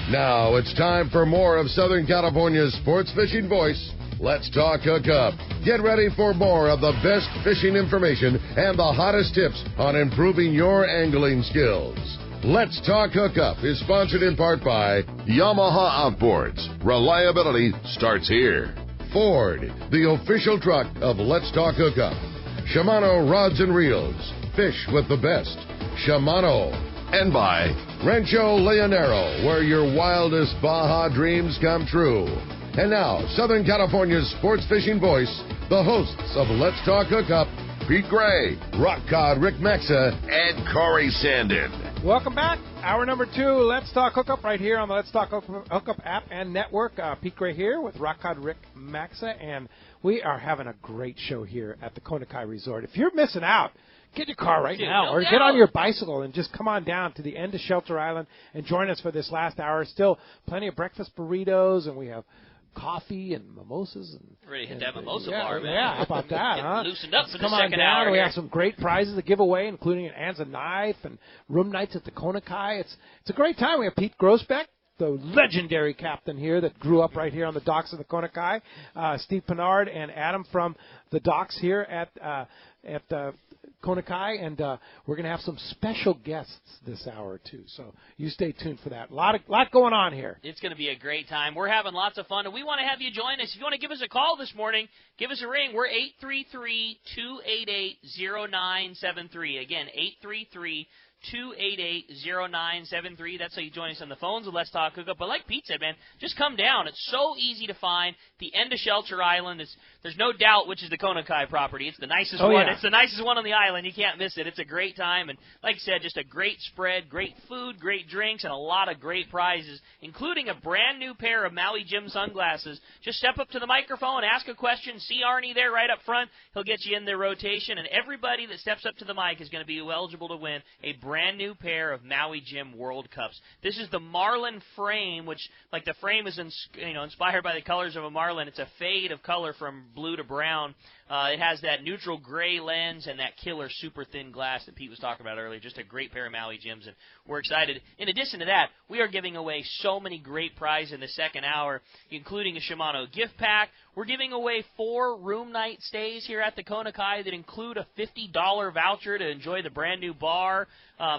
Now it's time for more of Southern California's sports fishing voice. Let's talk Hookup. Get ready for more of the best fishing information and the hottest tips on improving your angling skills. Let's Talk Hookup is sponsored in part by Yamaha Outboards. Reliability starts here. Ford, the official truck of Let's Talk Hookup. Shimano Rods and Reels. Fish with the best. Shimano. And by Rancho Leonero, where your wildest Baja dreams come true. And now, Southern California's sports fishing voice, the hosts of Let's Talk Hookup, Pete Gray, Rock Cod Rick Maxa, and Corey Sandin. Welcome back. Hour number 2, Let's Talk Hookup, right here on the Let's Talk Hookup app and network. Pete Gray here with Rock Cod Rick Maxa, and we are having a great show here at the Kona Resort. If you're missing out, get your car right now, or get on your bicycle and just come on down to the end of Shelter Island and join us for this last hour. Still plenty of breakfast burritos, and we have coffee and mimosas. Ready to hit that mimosa bar, man. Yeah, how about that, huh? Loosened up for the come on second down. hour. We Here. have some great prizes to give away, including an Anza knife and room nights at the Kona. It's a great time. We have Pete Groesbeck, the legendary captain here that grew up right here on the docks of the Kona Steve Pinard and Adam from the docks here at Kona and we're going to have some special guests this hour, too. So you stay tuned for that. A lot going on here. It's going to be a great time. We're having lots of fun, and we want to have you join us. If you want to give us a call this morning, give us a ring. We're 833-288-0973. Again, 833-288-0973. That's how you join us on the phones with Let's Talk Hookup. But like Pete said, man, just come down. It's so easy to find. The end of Shelter Island, there's no doubt which is the Kona property. It's the nicest one. Yeah. It's the nicest one on the island. You can't miss it. It's a great time. And like I said, just a great spread, great food, great drinks, and a lot of great prizes, including a brand new pair of Maui Jim sunglasses. Just step up to the microphone, ask a question, see Arnie there right up front. He'll get you in their rotation. And everybody that steps up to the mic is going to be eligible to win a brand new pair of Maui Jim World Cups. This is the Marlin frame, which, like, the frame is inspired by the colors of a marlin. It's a fade of color from blue to brown. It has that neutral gray lens and that killer super thin glass that Pete was talking about earlier. Just a great pair of Maui Jims, and we're excited. In addition to that, we are giving away so many great prizes in the second hour, including a Shimano gift pack. We're giving away 4 room night stays here at the Kona that include a $50 voucher to enjoy the brand new bar.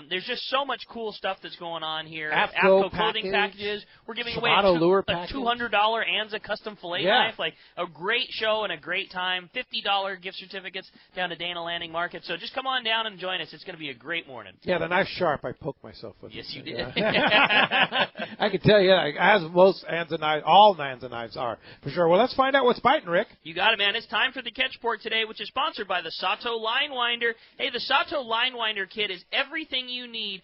There's just so much cool stuff that's going on here. AFCO clothing packages. We're giving away Shimano lure a package. $200 Anza custom fillet knife. Like a great show and a great time. $50 gift certificates down to Dana Landing Market. So just come on down and join us. It's going to be a great morning. Yeah, the knife's sharp. I poked myself with it. Yes, you did. I can tell you, as most Anza knives, all Anza knives are, for sure. Well, let's find out what's biting, Rick. You got it, man. It's time for the catch port today, which is sponsored by the Sato Line Winder. Hey, the Sato Line Winder kit is everything you need.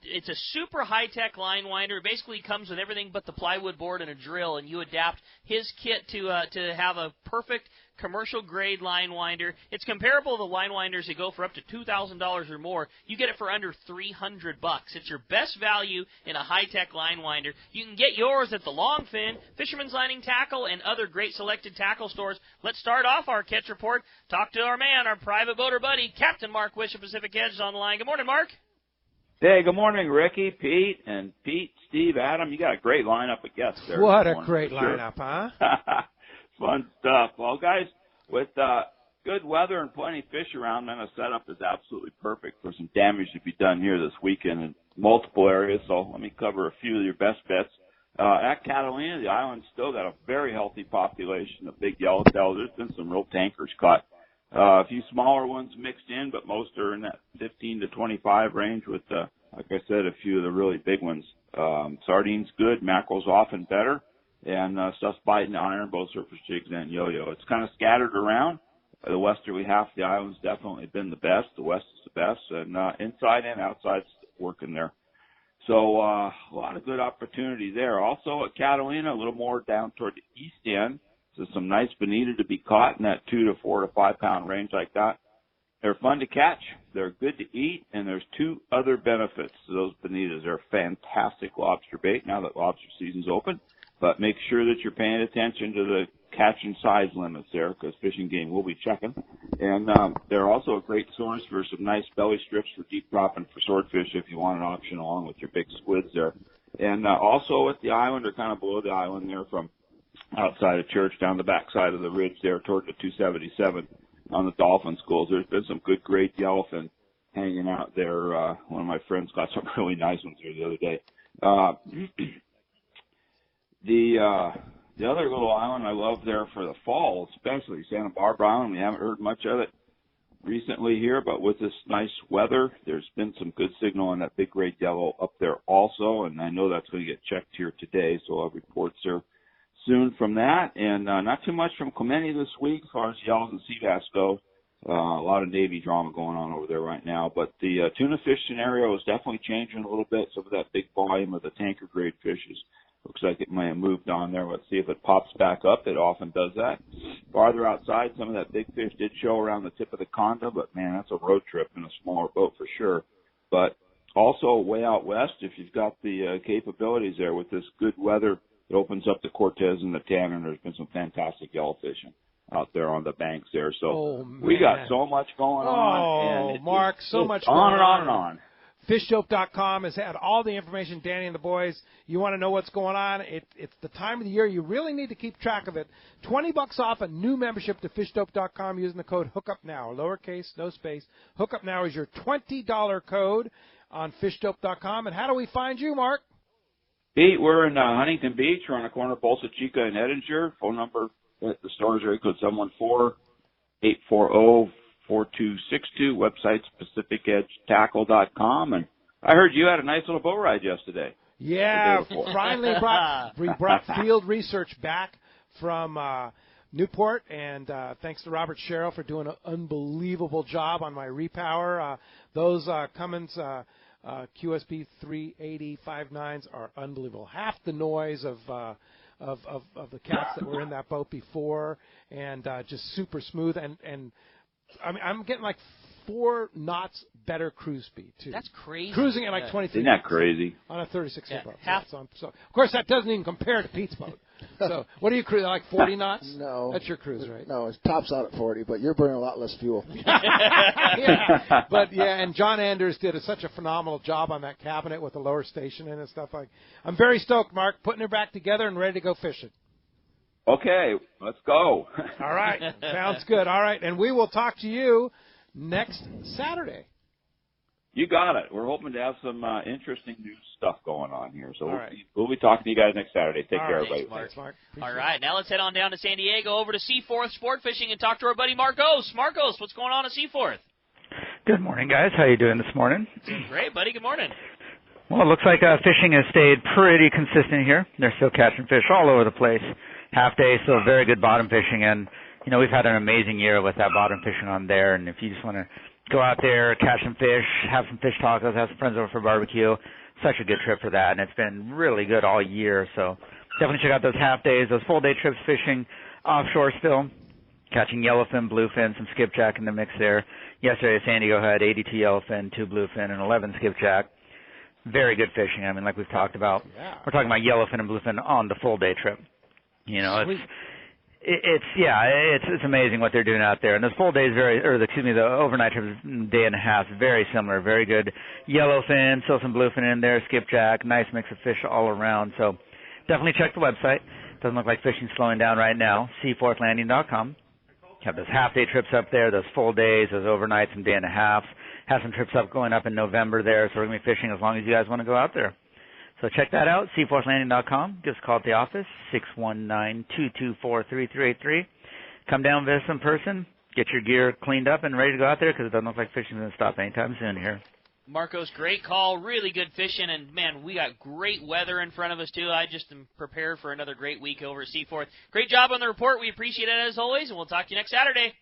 It's a super high-tech line winder. It basically comes with everything but the plywood board and a drill, and you adapt his kit to have a perfect commercial-grade line winder. It's comparable to the line winders that go for up to $2,000 or more. You get it for under $300. It's your best value in a high-tech line winder. You can get yours at the Longfin, Fisherman's Landing Tackle, and other great selected tackle stores. Let's start off our catch report. Talk to our man, our private boater buddy, Captain Mark Wish of Pacific Edge is on the line. Good morning, Mark. Hey, good morning, Ricky, Pete, Steve, Adam. You got a great lineup of guests there. What a great lineup, huh? Fun stuff. Well, guys, with good weather and plenty of fish around, then a setup is absolutely perfect for some damage to be done here this weekend in multiple areas. So let me cover a few of your best bets. At Catalina, the island's still got a very healthy population of big yellowtail. There's been some real tankers caught. A few smaller ones mixed in, but most are in that 15 to 25 range with, like I said, a few of the really big ones. Sardines good, mackerel's often better, and stuff's biting iron, both surface jigs and yo-yo. It's kind of scattered around. The westerly half of the island's definitely been the best. The west is the best, and inside and outside's working there. So a lot of good opportunity there. Also at Catalina, a little more down toward the east end. So some nice bonita to be caught in that 2 to 4 to 5 pound range like that. They're fun to catch. They're good to eat. And there's 2 other benefits to those bonitas. They're fantastic lobster bait now that lobster season's open. But make sure that you're paying attention to the catch and size limits there because Fishing Game will be checking. And they're also a great source for some nice belly strips for deep drop and for swordfish if you want an option along with your big squids there. And also at the island, or kind of below the island there from outside of church down the backside of the ridge there toward the 277 on the dolphin schools. There's been some good great yellowfin hanging out there. One of my friends got some really nice ones here the other day. The other little island I love there for the fall, especially Santa Barbara Island. We haven't heard much of it recently here, but with this nice weather, there's been some good signal on that big great yellow up there also, and I know that's going to get checked here today, so I'll have reports there soon from that. And not too much from Clemente this week as far as yellows and sea bass go. A lot of Navy drama going on over there right now, but the tuna fish scenario is definitely changing a little bit. Some of that big volume of the tanker grade fishes looks like it may have moved on there. Let's see if it pops back up. It often does that. Farther outside, some of that big fish did show around the tip of the Conda, but man, that's a road trip in a smaller boat for sure. But also way out west, if you've got the capabilities there with this good weather, it opens up the Cortez and the Tanner. There's been some fantastic yellow fishing out there on the banks there. So we got so much going on. And Mark, so much going on. And on and on. Fishdope.com has had all the information, Danny and the boys. You want to know what's going on? It's the time of the year. You really need to keep track of it. $20 off a new membership to Fishdope.com using the code HookUpNow, lowercase, no space. HookUpNow is your $20 code on Fishdope.com. And how do we find you, Mark? Pete, we're in Huntington Beach. We're on the corner of Bolsa Chica and Edinger. Phone number at the store is area code 714-840-4262. Website PacificEdgeTackle.com. And I heard you had a nice little boat ride yesterday. Yeah, finally brought field research back from Newport, and thanks to Robert Sherrill for doing an unbelievable job on my repower. Those Cummins QSP 380-59s are unbelievable. Half the noise of the cats that were in that boat before, and just super smooth. And I mean, I'm getting like 4 knots better cruise speed too. That's crazy. Cruising at like 23. Isn't that crazy? On a 36-foot boat. So of course that doesn't even compare to Pete's boat. So what do you cruise, like 40 knots? No. That's your cruise, right? No, it tops out at 40, but you're burning a lot less fuel. Yeah. But yeah, and John Anders did such a phenomenal job on that cabinet with the lower station in and stuff like. I'm very stoked, Mark, putting her back together and ready to go fishing. Okay, let's go. All right, sounds good. All right, and we will talk to you next Saturday. You got it. We're hoping to have some interesting new stuff going on here. So we'll be talking to you guys next Saturday. Take care, everybody. Thanks, Mark. All right, now let's head on down to San Diego over to Seaforth Sport Fishing and talk to our buddy Marcos. Marcos, what's going on at Seaforth? Good morning, guys. How you doing this morning? Great, buddy. Good morning. Well, it looks like fishing has stayed pretty consistent here. They're still catching fish all over the place. Half day, still very good bottom fishing, and you know we've had an amazing year with that bottom fishing on there. And if you just want to go out there, catch some fish, have some fish tacos, have some friends over for barbecue, such a good trip for that. And it's been really good all year. So definitely check out those half days, those full day trips fishing offshore still, catching yellowfin, bluefin, some skipjack in the mix there. Yesterday, San Diego had 82 yellowfin, 2 bluefin, and 11 skipjack. Very good fishing. I mean, like we've talked about, we're talking about yellowfin and bluefin on the full day trip. You know, it's amazing what they're doing out there. And those full days the overnight trips, day and a half, very similar. Very good yellowfin, still some bluefin in there, skipjack, nice mix of fish all around. So definitely check the website. Doesn't look like fishing's slowing down right now. Seaforthlanding.com. Have those half day trips up there, those full days, those overnights and day and a half. Have some trips going up in November there. So we're going to be fishing as long as you guys want to go out there. So check that out, seaforthlanding.com. Give us a call at the office, 619-224-3383. Come down, visit in person, get your gear cleaned up and ready to go out there because it doesn't look like fishing's going to stop anytime soon here. Marcos, great call, really good fishing, and, man, we got great weather in front of us, too. I just am prepared for another great week over at Seaforth. Great job on the report. We appreciate it, as always, and we'll talk to you next Saturday.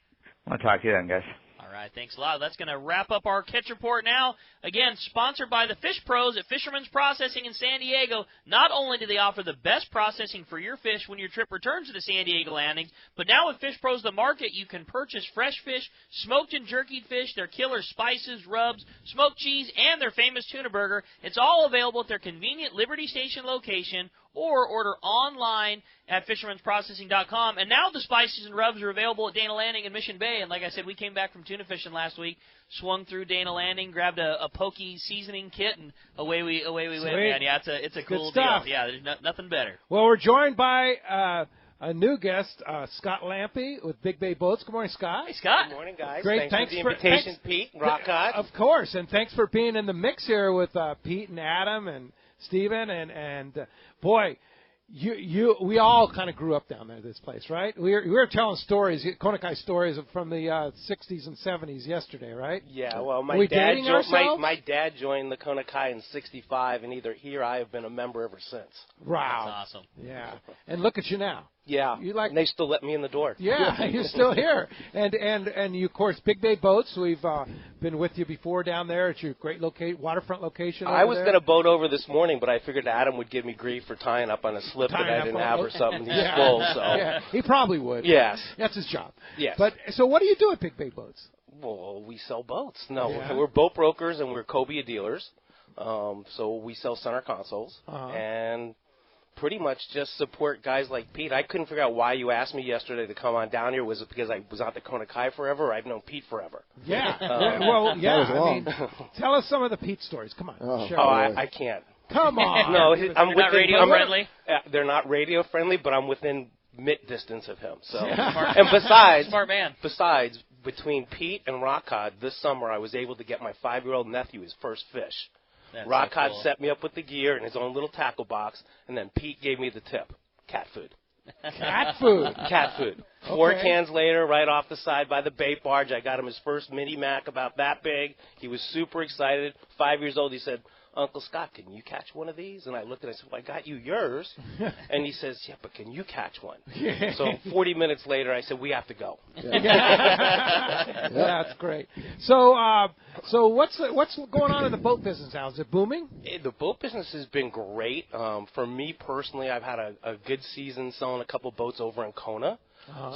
I'll talk to you then, guys. All right, thanks a lot. That's going to wrap up our catch report now. Again, sponsored by the Fish Pros at Fisherman's Processing in San Diego. Not only do they offer the best processing for your fish when your trip returns to the San Diego landings, but now with Fish Pros The Market, you can purchase fresh fish, smoked and jerkied fish, their killer spices, rubs, smoked cheese, and their famous tuna burger. It's all available at their convenient Liberty Station location or order online at fishermansprocessing.com. And now the spices and rubs are available at Dana Landing in Mission Bay. And like I said, we came back from tuna fishing last week, swung through Dana Landing, grabbed a pokey seasoning kit, and away we went, man. Yeah, it's a cool deal. Yeah, there's nothing better. Well, we're joined by a new guest, Scott Lampy with Big Bay Boats. Good morning, Scott. Hey, Scott. Good morning, guys. Great. Thanks for the invitation, Pete and Rock Cod. Of course, and thanks for being in the mix here with Pete and Adam and Steven and boy, we all kind of grew up down there at this place, right? We were telling stories, Kona Kai stories from the 60s and 70s yesterday, right? Yeah, well, my we dad dating ourselves? my dad joined the Kona Kai in '65, and either he or I have been a member ever since. Wow. That's awesome. Yeah. And look at you now. Yeah, and they still let me in the door. Yeah, you're still here. And you, of course, Big Bay Boats. We've been with you before down there at your great waterfront location. I was going to boat over this morning, but I figured Adam would give me grief for tying up on a slip that I didn't have or something. He's full, so. Yeah, he probably would. Yes. That's his job. Yes. But so what do you do at Big Bay Boats? Well, we sell boats. No, Yeah. we're boat brokers and we're cobia dealers. So we sell center consoles and pretty much just support guys like Pete. I couldn't figure out why you asked me yesterday to come on down here. Was it because I was out to Kona Kai forever? I've known Pete forever. Yeah. Well, yeah. I mean, tell us some of the Pete stories. Come on. Share. I can't. Come on. No, I'm not radio friendly. They're not radio friendly, but I'm within mitt distance of him. So, Smart. and besides, Smart man. Besides, between Pete and Rock Cod this summer, I was able to get my 5-year-old nephew his first fish. Rock Cod set me up with the gear and his own little tackle box, and then Pete gave me the tip: cat food. Cat food. Cat food. 4 cans later, right off the side by the bait barge, I got him his first mini Mac about that big. He was super excited. 5 years old. He said, "Uncle Scott, can you catch one of these?" And I looked at him and said, "Well, I got you yours." And he says, "Yeah, but can you catch one?" So 40 minutes later, I said, "We have to go." Yeah. That's great. So what's going on in the boat business now? Is it booming? The boat business has been great. For me personally, I've had a good season selling a couple boats over in Kona.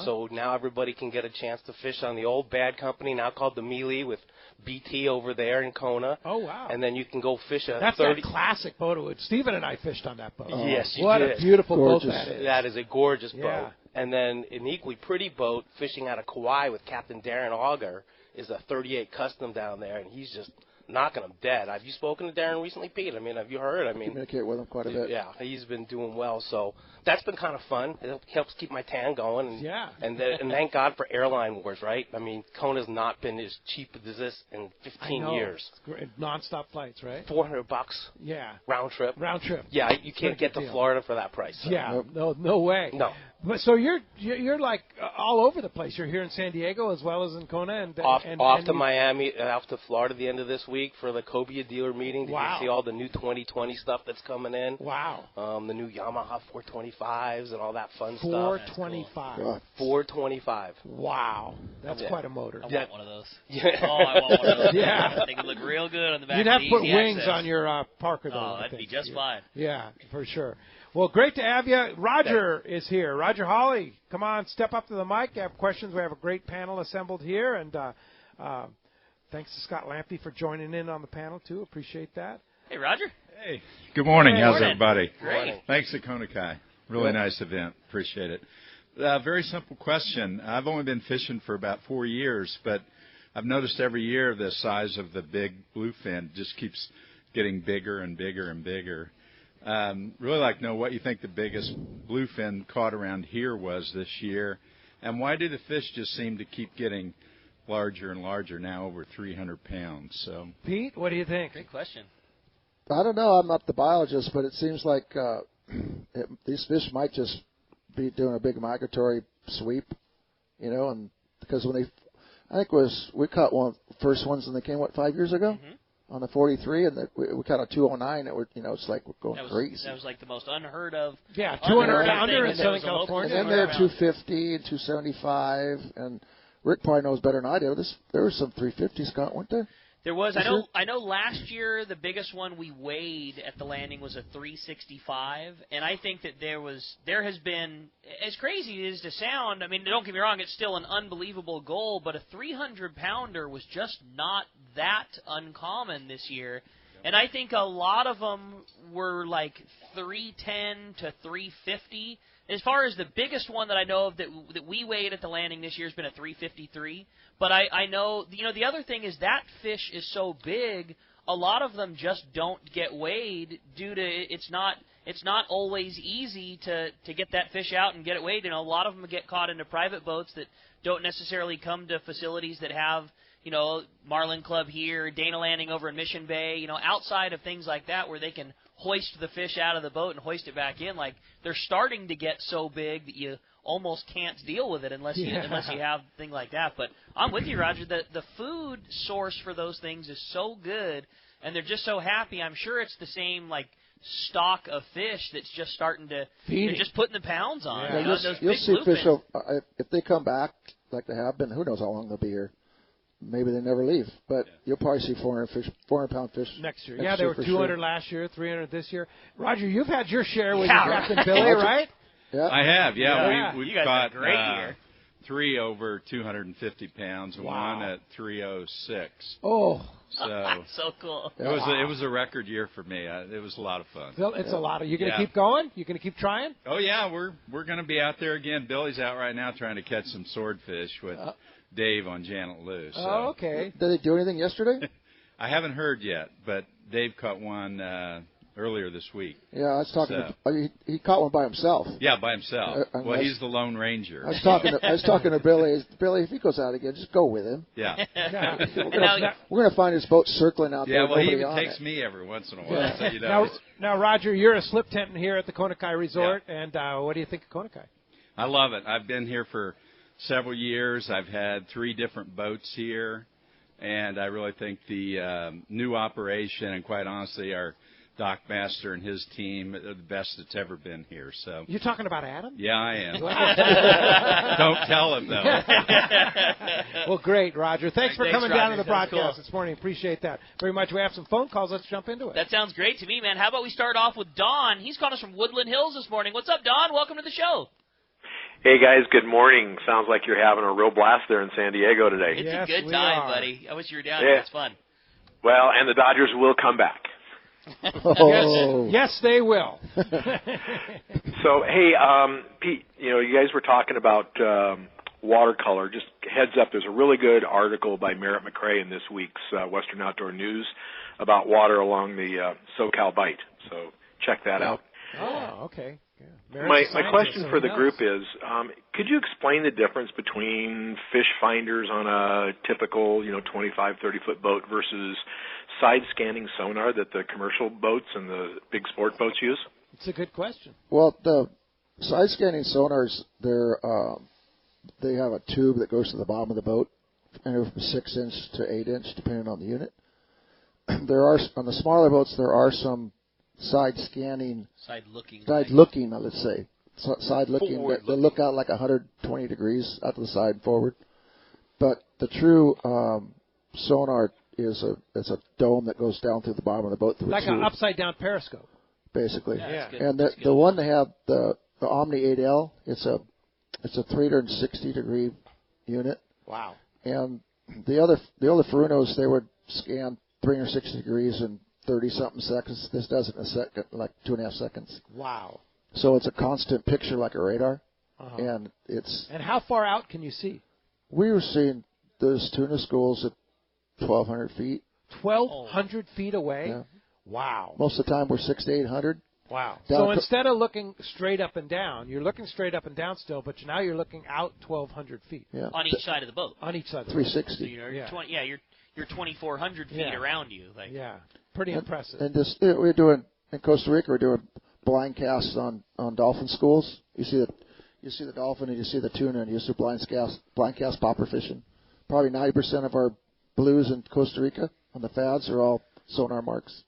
So now everybody can get a chance to fish on the old bad company, now called the Mealy, with BT over there in Kona. Oh, wow. And then you can go fish a That's 30... that classic boat. Stephen and I fished on that boat. Yes, you what did. a beautiful Gorgeous. boat that is. That is a gorgeous Yeah. boat. And then an equally pretty boat fishing out of Kauai with Captain Darren Auger is a 38 Custom down there, and he's just knocking them dead. Have you spoken to Darren recently, Pete? I mean, have you heard? I mean, Communicate with him quite a bit. Yeah, he's been doing well, so that's been kind of fun. It helps keep my tan going. And, Yeah. And thank God for airline wars, right? I mean, Kona's not been as cheap as this in 15 years. It's great. Non-stop flights, right? $400 Yeah. round trip. Round trip. Yeah, you can't get to deal. Florida for that price. So. Yeah. No way. No. But so you're like all over the place. You're here in San Diego as well as in Kona and Off and to Miami, off to Florida the end of this week for the Cobia dealer meeting. Did Wow. you see all the new 2020 stuff that's coming in? Wow. The new Yamaha 425s and all that fun stuff. 425. God. 425. Wow. That's Yeah. quite a motor. I Yeah. want one of those. Yeah. Oh, I want one of those. Yeah. They could look real good on the back. You'd of have the to put Easy wings Access. on your Parker, though. Oh, I that'd be think. just fine. Yeah, for sure. Well, great to have you. Roger is here. Roger Hawley, come on, step up to the mic. You have questions. We have a great panel assembled here. And thanks to Scott Lampy for joining in on the panel, too. Appreciate that. Hey, Roger. Hey, good morning. Hey, How's morning. everybody? Great. Thanks to Kona Kai. Really nice event. Appreciate it. Very simple question. I've only been fishing for about 4 years, but I've noticed every year the size of the big bluefin just keeps getting bigger and bigger and bigger. Really like to know what you think the biggest bluefin caught around here was this year, and why do the fish just seem to keep getting larger and larger, now over 300 pounds? So, Pete, what do you think? Great question. I don't know. I'm not the biologist, but it seems like these fish might just be doing a big migratory sweep, and because when I think we caught one of the first ones and they came, 5 years ago? Mm-hmm. On the 43, and we caught a 209. It's like we're going crazy. That was like the most unheard of. Yeah, 200 pounder in thing. Southern There was a local California. And then they're 250 and 275, and Rick probably knows better than I do. There were some 350s caught, weren't there? There was. For sure. I know. Last year the biggest one we weighed at the landing was a 365, and I think that there has been, as crazy as it is to sound. I mean, don't get me wrong, it's still an unbelievable goal, but a 300 pounder was just not that uncommon this year. And I think a lot of them were like 310 to 350. As far as the biggest one that I know of that we weighed at the landing this year has been a 353. But I know, the other thing is that fish is so big, a lot of them just don't get weighed due to it's not always easy to get that fish out and get it weighed. A lot of them get caught into private boats that don't necessarily come to facilities that have, Marlin Club here, Dana Landing over in Mission Bay, outside of things like that where they can hoist the fish out of the boat and hoist it back in. Like, they're starting to get so big that you almost can't deal with it unless you have a thing like that. But I'm with you, Roger. The food source for those things is so good, and they're just so happy. I'm sure it's the same, like, stock of fish that's just starting to they're just putting the pounds on. Yeah. You'll see fish if they come back like they have been. Who knows how long they'll be here? Maybe they never leave, but you'll probably see 400-pound fish next year. Yeah, they were 200 last year, 300 this year. Roger, you've had your share with Captain Billy, right? Yeah, I have. Yeah, we've got a great year. 3 over 250 pounds, one at 306. Oh, so cool. It was a record year for me. It was a lot of fun. It's a lot of. You going to keep going? You going to keep trying? Oh yeah, we're going to be out there again. Billy's out right now trying to catch some swordfish with Dave on Janet Lou. So. Oh, okay. Did they do anything yesterday? I haven't heard yet, but Dave caught one earlier this week. Yeah, I was talking. He caught one by himself. Yeah, by himself. He's the Lone Ranger. I was talking to Billy. Billy, if he goes out again, just go with him. Yeah. We're gonna find his boat circling out there. Yeah, well, he even takes me every once in a while. So, now, Roger, you're a slip tenting here at the Kona Kai Resort, and what do you think of Kona Kai? I love it. I've been here for several years. I've had 3 different boats here, and I really think the new operation, and quite honestly, our Dock Master and his team are the best that's ever been here. So you're talking about Adam? Yeah, I am. Don't tell him though. Well, great, Roger. Thanks for coming down to the broadcast cool. this morning. Appreciate that very much. We have some phone calls. Let's jump into it. That sounds great to me, man. How about we start off with Don? He's calling us from Woodland Hills this morning. What's up, Don? Welcome to the show. Hey, guys, good morning. Sounds like you're having a real blast there in San Diego today. It's a good time, buddy. I wish you were down here. It's fun. Well, and the Dodgers will come back. Yes, they will. So, hey, Pete, you guys were talking about watercolor. Just heads up, there's a really good article by Merritt McRae in this week's Western Outdoor News about water along the SoCal Bight. So check that out. Oh, okay. Yeah. My question for the group is, could you explain the difference between fish finders on a typical, 25, 30-foot boat versus side-scanning sonar that the commercial boats and the big sport boats use? It's a good question. Well, the side-scanning sonars, they have a tube that goes to the bottom of the boat, anywhere from 6-inch to 8-inch, depending on the unit. On the smaller boats, there are some side-looking, let's say. Side-looking, they look out like 120 degrees out to the side and forward. But the true sonar is a dome that goes down through the bottom of the boat. Like an upside-down periscope. Basically. Yeah. And the one they have, the Omni 8L, it's a 360-degree unit. Wow. And the other Furunos, they would scan 360 degrees in 30-something seconds. This does it in a second, like 2.5 seconds. Wow. So it's a constant picture like a radar. Uh-huh. And how far out can you see? We were seeing those tuna schools at 1,200 feet. 1,200 feet away? Yeah. Wow. Most of the time we're 600 to 800. Wow. So instead of looking straight up and down, you're looking straight up and down still, but now you're looking out 1,200 feet. Yeah. On each side of the boat. On each side of the 360. So you're 2,400 feet around you. Yeah. Pretty impressive. And we're doing, in Costa Rica, we're doing blind casts on dolphin schools. You see the dolphin and you see the tuna, and you see blind cast popper fishing. Probably 90% of our blues in Costa Rica on the fads are all sonar marks.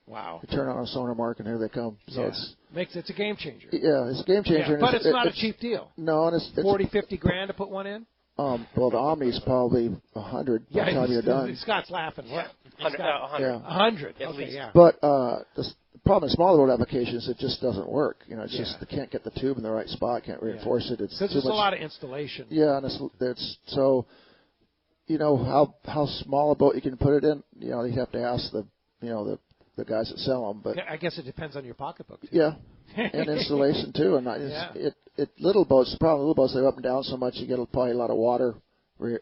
Wow. You turn on a sonar mark and here they come. So it's a game changer. Yeah, it's a game changer. Yeah, but it's not a cheap deal. No, and it's 40, 50 grand to put one in. Well, the Omni's probably 100 by the time you're done. Scott's laughing. Yeah. 100. Yeah. 100. At least. Yeah. But the problem in smaller boat applications, it just doesn't work. It's just they can't get the tube in the right spot, can't reinforce it. It's there's a lot of installation. Yeah, and it's so. How small a boat you can put it in. You'd have to ask the the guys that sell them. But I guess it depends on your pocketbook. Too. Yeah, and installation too. And little boats. The problem with little boats, they're up and down so much. You get probably a lot of water. They're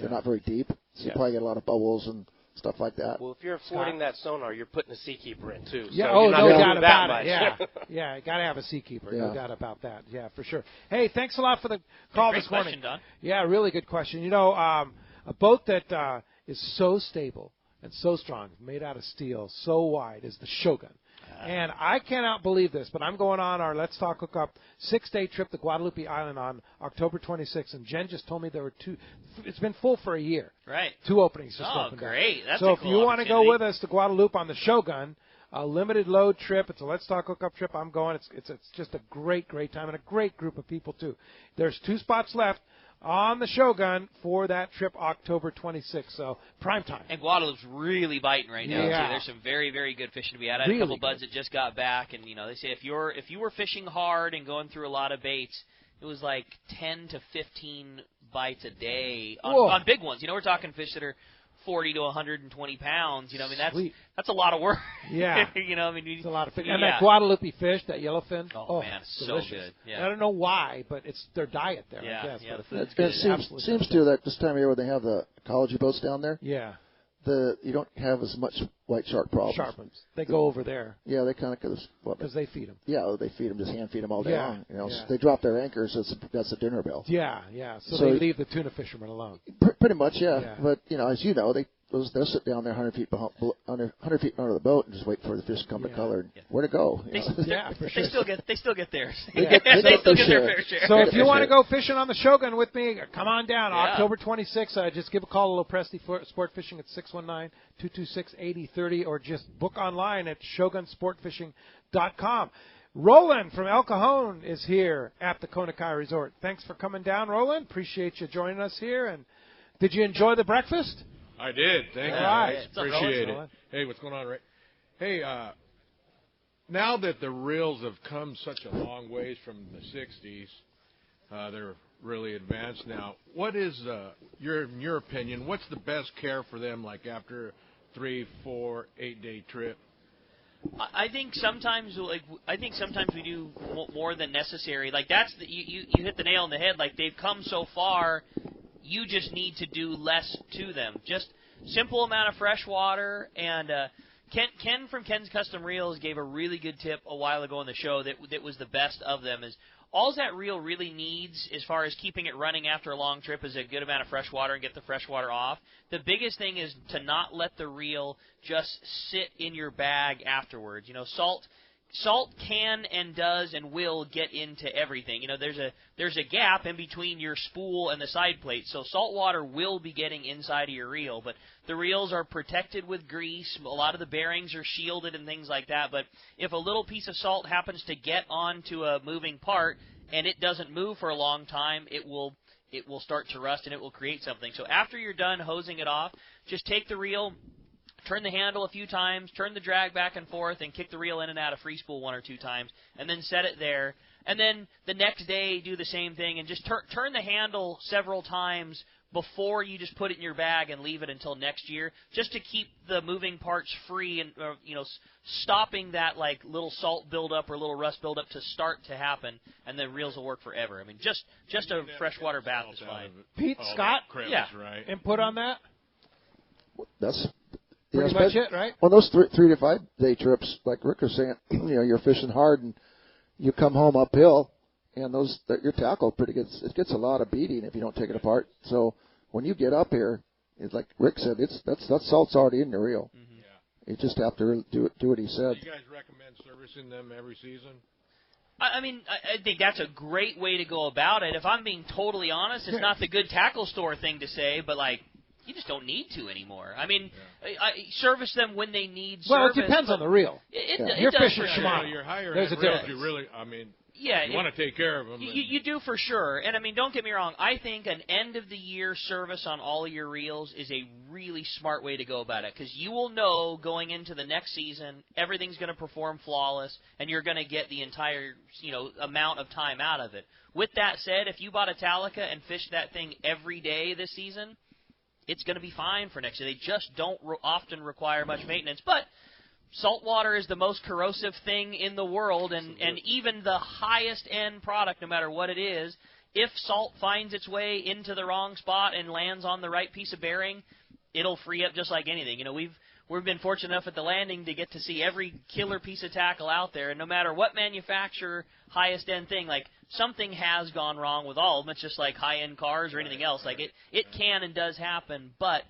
not very deep, so you probably get a lot of bubbles and stuff like that. Well, if you're affording that sonar, you're putting a Seakeeper in too. Yeah, so no doubt about much. it. Yeah, yeah, you got to have a Seakeeper. Yeah. No doubt about that. Yeah, for sure. Hey, thanks a lot for the call Great this morning. question, Don. Yeah, really good question. You know, a boat that is so stable and so strong, made out of steel, so wide, is the Shogun. And I cannot believe this, but I'm going on our Let's Talk Hookup 6-day trip to Guadalupe Island on October 26th, and Jen just told me there were 2. It's been full for a year. Right. 2 openings just Oh, opened great. up. That's so a if cool you want to go opportunity. with us to Guadalupe on the Shogun, a limited load trip, it's a Let's Talk Hookup trip. I'm going. It's just a great time and a great group of people too. There's 2 spots left on the Shogun for that trip October 26th. So prime time. And Guadalupe's really biting right now. Yeah. Too. There's some very, very good fishing to be had. I had Really a couple good. buds that just got back, and they say if you were fishing hard and going through a lot of baits, it was like 10 to 15 bites a day on big ones. We're talking fish that are 40 to 120 pounds. That's a lot of work. Yeah. It's a lot of fish. And that Guadalupe fish, that yellowfin. Oh man, it's delicious. so good. Yeah. I don't know why, but it's their diet there. Yeah, I guess. yeah, But the food's it's good. absolutely seems to that this time of year when they have the ecology boats down there, Yeah. you don't have as much white shark problems. Sharpens. They go over there Yeah, they kind of because they feed them. Yeah, they feed them, just hand feed them all day Yeah, long. yeah. So they drop their anchors. That's a dinner bell. Yeah. So So they leave the tuna fishermen alone. Pretty much, yeah. Yeah. But as you know, they'll sit down there 100 feet under the boat and just wait for the fish to come to color. Where to go? For sure. They still get theirs. They get still their get their share. fair share. So if you want to go fishing on the Shogun with me, come on down. Yeah. October 26th. Just give a call to Lopresti Sport Fishing at 619-226-8030 or just book online at shogunsportfishing.com. Roland from El Cajon is here at the Kona Kai Resort. Thanks for coming down, Roland. Appreciate you joining us here. And did you enjoy the breakfast? I did. Thank you. All right. Appreciate it. Hey, what's going on, Ray? Hey, now that the reels have come such a long ways from the 60s, they're really advanced now. What is, in your opinion, what's the best care for them, like after a 3, 4, 8-day trip? I think sometimes we do more than necessary. Like you hit the nail on the head. Like they've come so far, you just need to do less to them. Just simple amount of fresh water. And Ken from Ken's Custom Reels gave a really good tip a while ago on the show that was the best of them. Is all that reel really needs as far as keeping it running after a long trip is a good amount of fresh water and get the fresh water off. The biggest thing is to not let the reel just sit in your bag afterwards. Salt can and does and will get into everything. There's a gap in between your spool and the side plate, so salt water will be getting inside of your reel. But the reels are protected with grease. A lot of the bearings are shielded and things like that. But if a little piece of salt happens to get onto a moving part and it doesn't move for a long time, it will start to rust and it will create something. So after you're done hosing it off, just take the reel, turn the handle a few times, turn the drag back and forth, and kick the reel in and out of free spool 1 or 2 times, and then set it there. And then the next day, do the same thing, and just turn the handle several times before you just put it in your bag and leave it until next year, just to keep the moving parts free and stopping that like little salt buildup or little rust buildup to start to happen, and the reels will work forever. I mean, just a freshwater bath is fine. Pete, Scott, right. input on that? That's Pretty much it, right? On those 3 to 5 day trips, like Rick was saying, you're fishing hard and you come home uphill, and your tackle it gets a lot of beating if you don't take it apart. So when you get up here, it's like Rick said, that salt's already in the reel. Mm-hmm. Yeah. You just have to do what he said. Do you guys recommend servicing them every season? I mean, I think that's a great way to go about it. If I'm being totally honest, it's not the good tackle store thing to say, but like, you just don't need to anymore. I mean, I service them when they need service. Well, it depends on the reel. You're fishing sure. Shimano. You're higher There's a reels, difference. you really, I mean, Yeah, you want to take care of them. You do for sure. And, I mean, don't get me wrong. I think an end-of-the-year service on all of your reels is a really smart way to go about it, because you will know going into the next season everything's going to perform flawless and you're going to get the entire amount of time out of it. With that said, if you bought a Talica and fished that thing every day this season, it's going to be fine for next year. They just don't often require much maintenance. But saltwater is the most corrosive thing in the world, and even the highest end product, no matter what it is, if salt finds its way into the wrong spot and lands on the right piece of bearing, it'll free up just like anything. You know, we've been fortunate enough at the landing to get to see every killer piece of tackle out there, and no matter what manufacturer, highest end thing, like something has gone wrong with all of them. It's just like high end cars or anything else. Like it can and does happen, but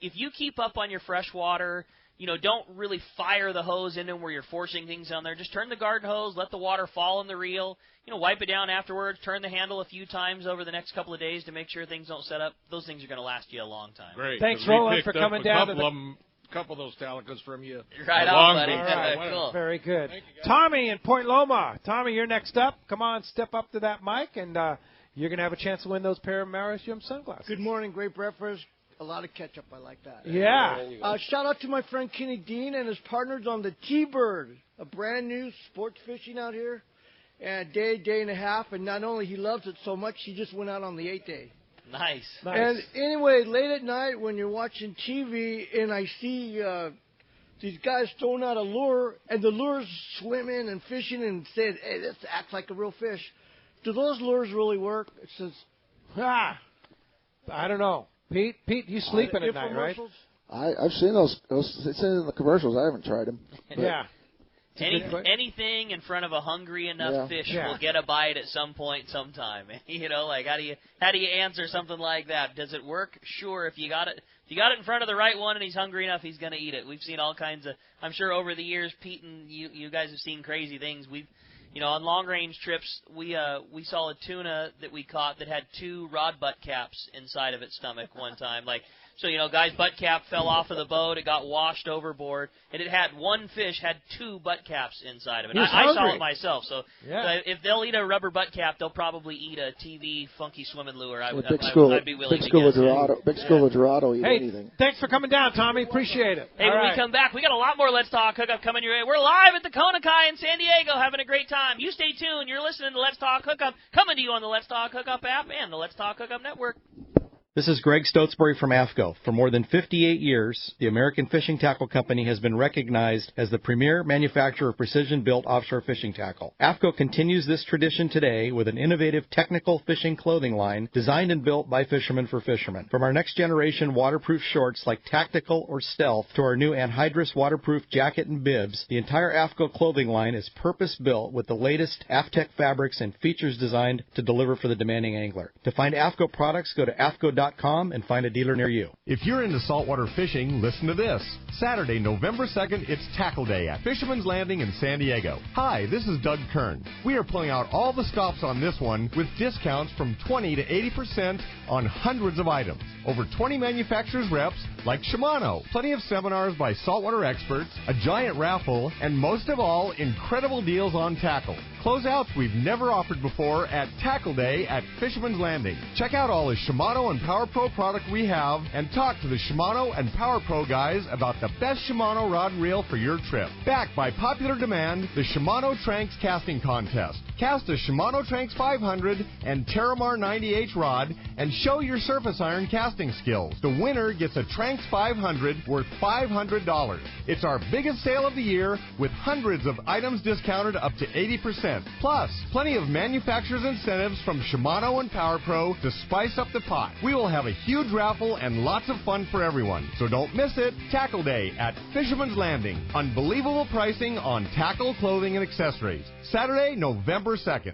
if you keep up on your fresh water, you know, don't really fire the hose in them where you're forcing things down there. Just turn the garden hose, let the water fall in the reel, you know, wipe it down afterwards, turn the handle a few times over the next couple of days to make sure things don't set up. Those things are going to last you a long time. Great. Thanks, Roland, for coming down to a couple of those Talicas from you. Right on, buddy. All right. Cool. Very good. Tommy in Point Loma. Tommy, you're next up. Come on, step up to that mic, and you're going to have a chance to win those pair of Maris Jim sunglasses. Good morning. Great breakfast. A lot of ketchup. I like that. Yeah. Shout out to my friend Kenny Dean and his partners on the T-Bird, a brand new sports fishing out here. And day and a half. And not only he loves it so much, he just went out on the 8th day. Nice. And anyway, late at night when you're watching TV and I see these guys throwing out a lure and the lure's swimming and fishing and saying, hey, this acts like a real fish. Do those lures really work? It says, I don't know. Pete, you sleeping at night, right? I've seen those. It's in the commercials. I haven't tried them. Yeah. Anything in front of a hungry enough fish will get a bite at some point, sometime. You know, like how do you answer something like that? Does it work? Sure. If you got it in front of the right one and he's hungry enough, he's going to eat it. We've seen all kinds of. I'm sure over the years, Pete and you guys have seen crazy things. On long range trips, we saw a tuna that we caught that had 2 rod butt caps inside of its stomach one time. So, guy's butt cap fell off of the boat, it got washed overboard, and it had one fish had 2 butt caps inside of it. I saw it myself, so if they'll eat a rubber butt cap, they'll probably eat a TV funky swimming lure. I'd be willing to guess. Big school of Dorado, eat anything. Thanks for coming down, Tommy. Appreciate it. Hey, when we come back, we got a lot more Let's Talk Hookup coming your way. We're live at the Kona in San Diego, having a great time. You stay tuned. You're listening to Let's Talk Hookup, coming to you on the Let's Talk Hookup app and the Let's Talk Hookup network. This is Greg Stotesbury from AFCO. For more than 58 years, the American Fishing Tackle Company has been recognized as the premier manufacturer of precision-built offshore fishing tackle. AFCO continues this tradition today with an innovative technical fishing clothing line designed and built by fishermen for fishermen. From our next-generation waterproof shorts like Tactical or Stealth to our new anhydrous waterproof jacket and bibs, the entire AFCO clothing line is purpose-built with the latest AFTEC fabrics and features designed to deliver for the demanding angler. To find AFCO products, go to AFCO.com and find a dealer near you. If you're into saltwater fishing, listen to this. Saturday, November 2nd, it's Tackle Day at Fisherman's Landing in San Diego. Hi, this is Doug Kern. We are pulling out all the stops on this one with discounts from 20 to 80% on hundreds of items. Over 20 manufacturers reps like Shimano, plenty of seminars by saltwater experts, a giant raffle, and most of all, incredible deals on tackle. Closeouts we've never offered before at Tackle Day at Fisherman's Landing. Check out all the Shimano and Power Pro product we have and talk to the Shimano and Power Pro guys about the best Shimano rod and reel for your trip. Backed by popular demand, the Shimano Tranks Casting Contest. Cast a Shimano Tranks 500 and Terramar 90H rod and show your surface iron casting skills. The winner gets a Tranks 500 worth $500. It's our biggest sale of the year with hundreds of items discounted up to 80%. Plus, plenty of manufacturers' incentives from Shimano and Power Pro to spice up the pot. We will have a huge raffle and lots of fun for everyone. So don't miss it. Tackle Day at Fisherman's Landing. Unbelievable pricing on tackle, clothing, and accessories. Saturday, November 2nd.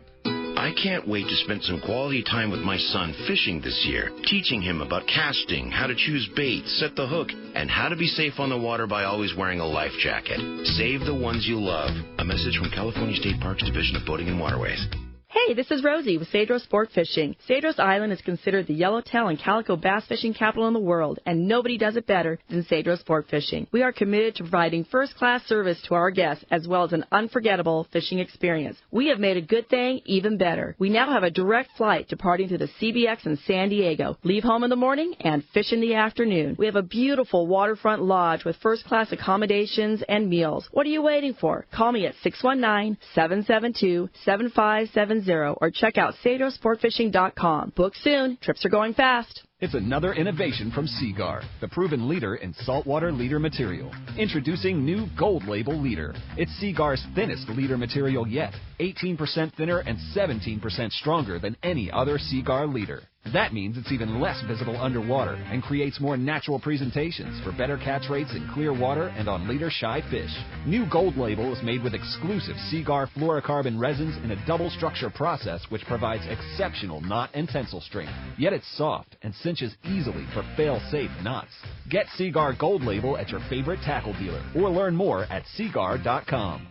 I can't wait to spend some quality time with my son fishing this year, teaching him about casting, how to choose bait, set the hook, and how to be safe on the water by always wearing a life jacket. Save the ones you love. A message from California State Parks Division of Boating and Waterways. Hey, this is Rosie with Cedros Sport Fishing. Cedros Island is considered the yellowtail and calico bass fishing capital in the world, and nobody does it better than Cedros Sport Fishing. We are committed to providing first-class service to our guests as well as an unforgettable fishing experience. We have made a good thing even better. We now have a direct flight departing to the CBX in San Diego. Leave home in the morning and fish in the afternoon. We have a beautiful waterfront lodge with first-class accommodations and meals. What are you waiting for? Call me at 619-772-7570 or check out CedrosSportFishing.com. Book soon. Trips are going fast. It's another innovation from Seaguar, the proven leader in saltwater leader material. Introducing new Gold Label Leader. It's Seaguar's thinnest leader material yet, 18% thinner and 17% stronger than any other Seaguar leader. That means it's even less visible underwater and creates more natural presentations for better catch rates in clear water and on leader-shy fish. New Gold Label is made with exclusive Seaguar fluorocarbon resins in a double structure process which provides exceptional knot and tensile strength. Yet it's soft and cinches easily for fail-safe knots. Get Seaguar Gold Label at your favorite tackle dealer or learn more at seaguar.com.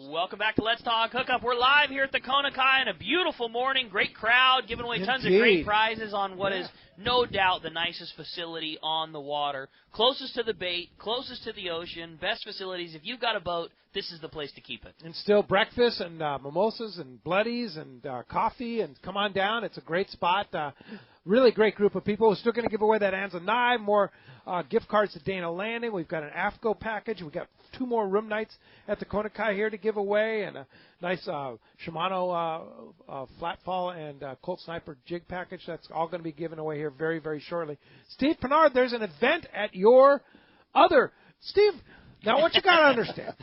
Welcome back to Let's Talk Hookup. We're live here at the Kona Kai on a beautiful morning. Great crowd, giving away tons of great prizes on what is no doubt the nicest facility on the water. Closest to the bait, closest to the ocean, best facilities. If you've got a boat, this is the place to keep it. And still breakfast and mimosas and bloodies and coffee. And come on down. It's a great spot. Really great group of people. We're still going to give away that Anza Nye, more gift cards to Dana Landing. We've got an AFCO package. We've got 2 more room nights at the Kona Kai here to give away, and a nice Shimano Flatfall and Colt Sniper jig package. That's all going to be given away here very, very shortly. Steve Pennard, there's an event at your other – Steve, now what you got to understand,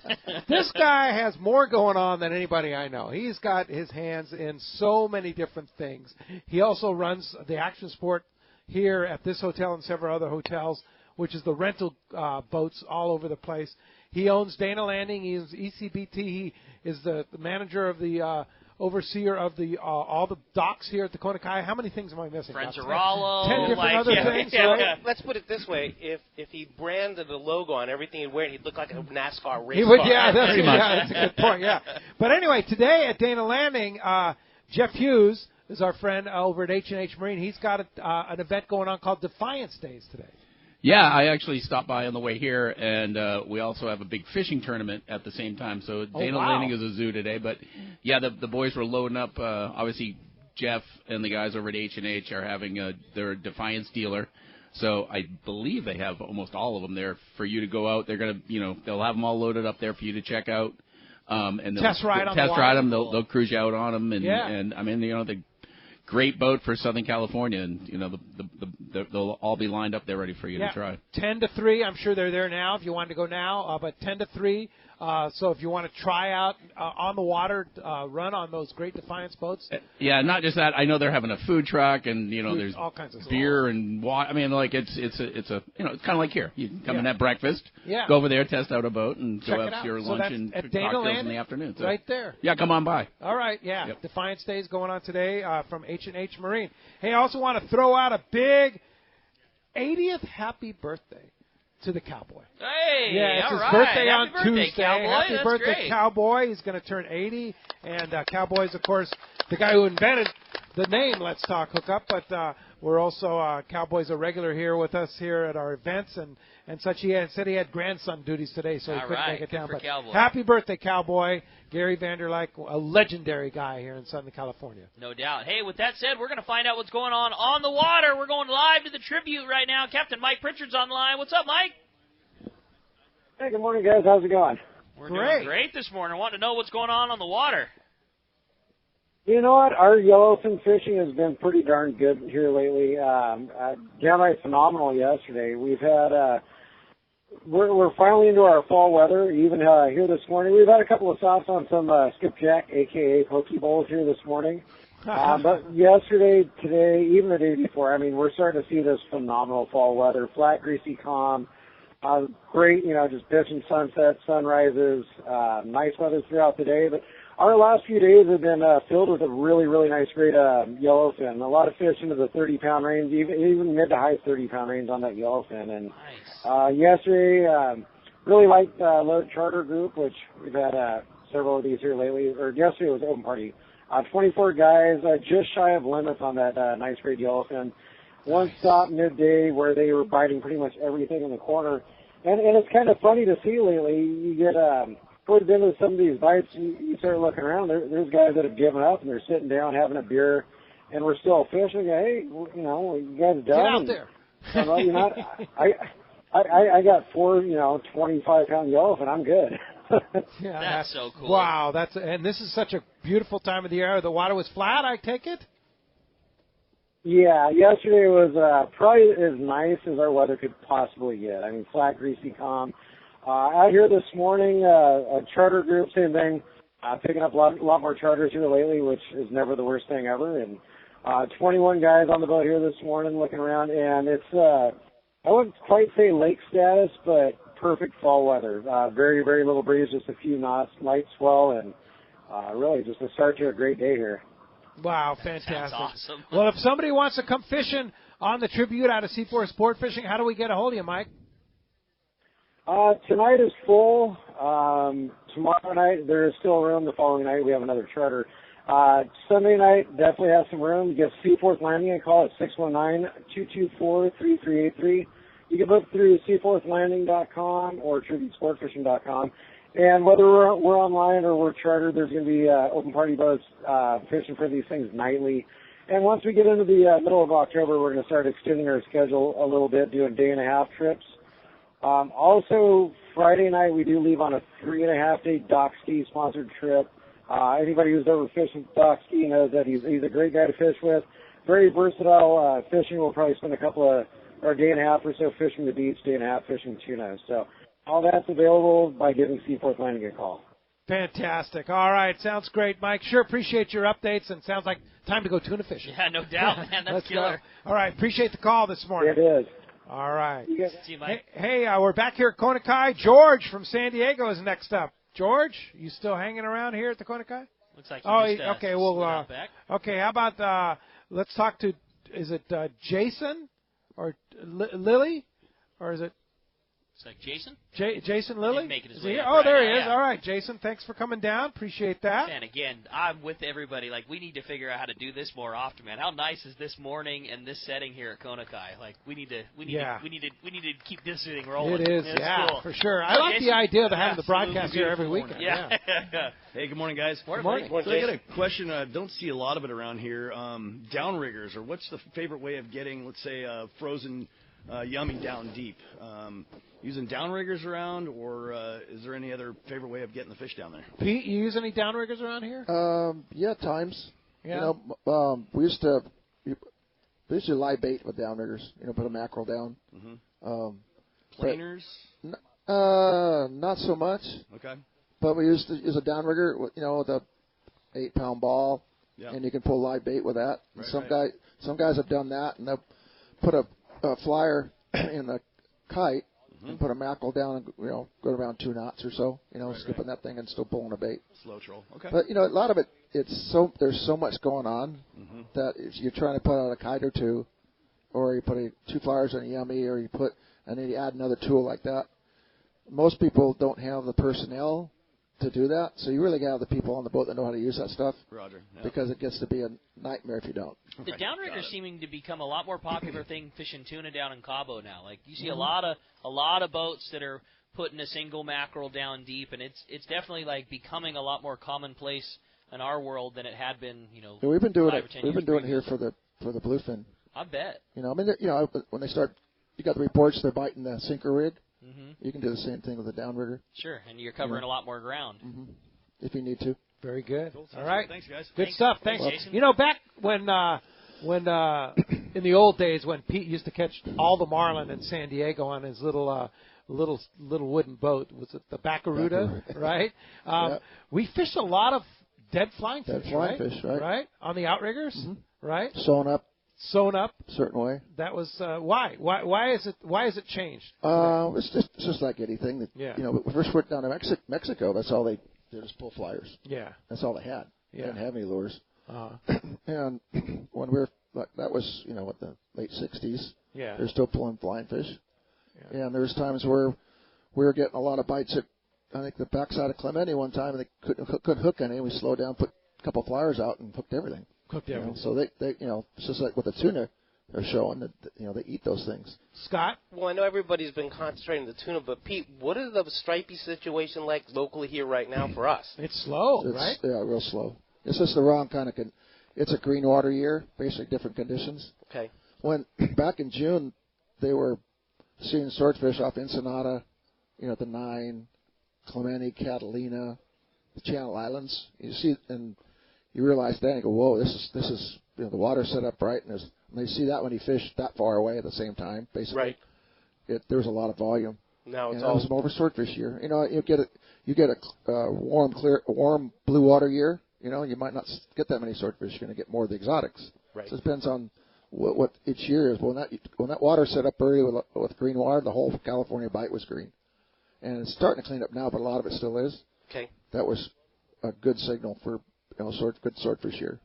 this guy has more going on than anybody I know. He's got his hands in so many different things. He also runs the action sport here at this hotel and several other hotels, which is the rental boats all over the place. He owns Dana Landing. He is ECBT. He is the manager of the overseer of the all the docks here at the Kona Kai. How many things am I missing? Friends of Rollo. 10 different other things, right? Let's put it this way. If he branded the logo on everything he'd wear, he'd look like a NASCAR race He would, car. that's a good point, yeah. But anyway, today at Dana Landing, Jeff Hughes is our friend over at H&H Marine. He's got an event going on called Defiance Days today. Yeah, I actually stopped by on the way here, and we also have a big fishing tournament at the same time. So Dana Landing is a zoo today, but yeah, the boys were loading up. Obviously, Jeff and the guys over at H&H are having their Defiance dealer. So I believe they have almost all of them there for you to go out. They're gonna, they'll have them all loaded up there for you to check out. And they'll test ride them. They'll cruise you out on them, and I mean, the great boat for Southern California, and they'll all be lined up there ready for you to try. 10 to 3, I'm sure they're there now if you wanted to go now, but 10 to 3. So if you want to try out on the water, run on those great Defiance boats. Yeah, not just that. I know they're having a food truck, and there's all kinds of beer and water. I mean, like it's kind of like here. You come in at breakfast, go over there, test out a boat, and check go out to your lunch and cocktails in the afternoon. So, right there. Yeah, come on by. All right, yeah. Yep. Defiance Days going on today from H&H Marine. Hey, I also want to throw out a big 80th happy birthday to the Cowboy. Hey, yeah, it's all his right. birthday Happy on birthday, Tuesday. Cowboy. Happy That's birthday, great. Cowboy. He's going to turn 80. And Cowboy's, of course, the guy who invented the name Let's Talk Hookup. But we're also, Cowboy's a regular here with us here at our events and such. He said he had grandson duties today, so he couldn't make it down. But happy birthday, Cowboy. Gary Vanderlyke, a legendary guy here in Southern California. No doubt. Hey, with that said, we're going to find out what's going on the water. We're going live to the tribute right now. Captain Mike Pritchard's on the line. What's up, Mike? Hey, good morning, guys. How's it going? We're doing great this morning. Want to know what's going on the water. You know what? Our yellowfin fishing has been pretty darn good here lately. Downright phenomenal yesterday. We've had, we're finally into our fall weather. Even here this morning, we've had a couple of stops on some skipjack, a.k.a. pokey bowls here this morning. But yesterday, today, even the day before, I mean, we're starting to see this phenomenal fall weather. Flat, greasy, calm. Great, just fishing sunsets, sunrises, nice weather throughout the day. But our last few days have been filled with a really, really nice, great yellowfin. A lot of fish into the 30-pound range, even mid to high 30-pound range on that yellowfin. And yesterday, really liked Load Charter Group, which we've had several of these here lately. Or yesterday was open party. 24 guys, just shy of limits on that nice, great yellowfin. One stop midday where they were biting pretty much everything in the corner. And it's kind of funny to see lately. You get towards the end of some of these bites, you start looking around. There's guys that have given up and they're sitting down having a beer, and we're still fishing. Hey, you guys done? Get out there. I got 4 25-pound yellowfin. I'm good. Yeah, that's so cool. Wow, and this is such a beautiful time of the year. The water was flat, I take it? Yeah, yesterday was probably as nice as our weather could possibly get. I mean, flat, greasy, calm. Out here this morning, a charter group, same thing, picking up a lot more charters here lately, which is never the worst thing ever. And 21 guys on the boat here this morning looking around, and it's, I wouldn't quite say lake status, but perfect fall weather. Very, very little breeze, just a few knots, light swell, and really just a start to a great day here. Wow, fantastic. That's awesome. Well, if somebody wants to come fishing on the Tribute out of C4 Sport Fishing, how do we get a hold of you, Mike? Tonight is full. Tomorrow night there is still room. The following night we have another charter. Sunday night definitely has some room. Give Seaforth Landing a call at 619-224-3383. You can book through seaforthlanding.com or tributesportfishing.com. And whether we're online or we're chartered, there's going to be open party boats fishing for these things nightly. And once we get into the middle of October, we're going to start extending our schedule a little bit, doing day-and-a-half trips. Also, Friday night we do leave on a 3.5-day dock ski sponsored trip. Anybody who's ever fished with dock ski knows that he's a great guy to fish with. Very versatile fishing. We'll probably spend or a day and a half or so fishing the beach, day and a half fishing tuna. So all that's available by giving Seaforth Landing a call. Fantastic. All right, sounds great, Mike. Sure appreciate your updates, and sounds like time to go tuna fishing. Yeah, no doubt, man. That's Let's killer. Go. All right, appreciate the call this morning. It is. All right. You guys, see you, Mike. Hey, we're back here at Kona Kai. George from San Diego is next up. George, you still hanging around here at the Kona Kai? Looks like okay. Well, okay. How about let's talk to? Is it Jason or Lily, or is it? It's like Jason? Jason Lilly? Is he here? Oh, there he is. Yeah. All right, Jason, thanks for coming down. Appreciate that. And again, I'm with everybody. Like, we need to figure out how to do this more often, man. How nice is this morning and this setting here at Kona Kai? Like, we need to keep this thing rolling. It is, cool. for sure. I like the idea of having the broadcast here every weekend. Yeah. Hey, good morning, guys. Morning. So I got a question. Don't see a lot of it around here. Downriggers, or what's the favorite way of getting, let's say, frozen yummy down deep? Using downriggers around, or is there any other favorite way of getting the fish down there? Pete, you use any downriggers around here? Yeah, times. Yeah. You know, we used to live bait with downriggers. You know, put a mackerel down. Mm-hmm. Planers? Not so much. Okay. But we used to use a downrigger, with a 8-pound ball, and you can pull live bait with that. Right, some guys have done that, and they'll put a flyer in the kite and put a mackerel down and go around 2 knots or so, skipping that thing and still pulling a bait. Slow troll. Okay. But a lot of it, there's so much going on that if you're trying to put out a kite or two, or you put 2 flyers on a yummy, or and then you add another tool like that. Most people don't have the personnel to do that, so you really got to have the people on the boat that know how to use that stuff. Roger. Yeah. Because it gets to be a nightmare if you don't. The downriggers seeming to become a lot more popular thing fishing tuna down in Cabo now. Like, you see a lot of boats that are putting a single mackerel down deep, and it's definitely like becoming a lot more commonplace in our world than it had been. Yeah, we've been doing it. We've been doing it previous. here for the bluefin. I bet. When they start, you got the reports they're biting the sinker rig. Mm-hmm. You can do the same thing with a downrigger. Sure, and you're covering a lot more ground. Mm-hmm. If you need to. Very good. Cool. All right. Thanks, guys. Good stuff. Thanks. Jason. Back when in the old days when Pete used to catch all the marlin in San Diego on his little wooden boat, was it the Baccaruda, right? We fished a lot of dead flying fish, right? On the outriggers, right? Sewn up, certain way. That was why. Why is it changed? It's just like anything. That, when we first went down to Mexico, that's all they just pull flyers. Yeah, that's all they had. They didn't have any lures. And when that was what the late '60s. Yeah, they're still pulling flying fish. Yeah. And there's times where we were getting a lot of bites at I think the backside of Clemente one time, and they couldn't hook any. We slowed down, put a couple flyers out, and hooked everything. So they it's just like with the tuna they're showing that they eat those things. Scott? Well, I know everybody's been concentrating on the tuna, but Pete, what is the stripey situation like locally here right now for us? It's slow, right? Yeah, real slow. It's just the wrong kind of. It's a green water year, basically different conditions. Okay. When back in June, they were seeing swordfish off Ensenada, the 9, Clemente, Catalina, the Channel Islands. You see, and you realize then, you go, whoa, this is the water's set up right, and there's And they see that when he fished that far away at the same time, basically. Right. There's a lot of volume. Now it's and all it was more of a swordfish year. You get a warm blue water year. You might not get that many swordfish. You're going to get more of the exotics. Right. So it depends on what each year is. When that water set up early with green water, the whole California bite was green, and it's starting to clean up now, but a lot of it still is. Okay. That was a good signal for good swordfish year.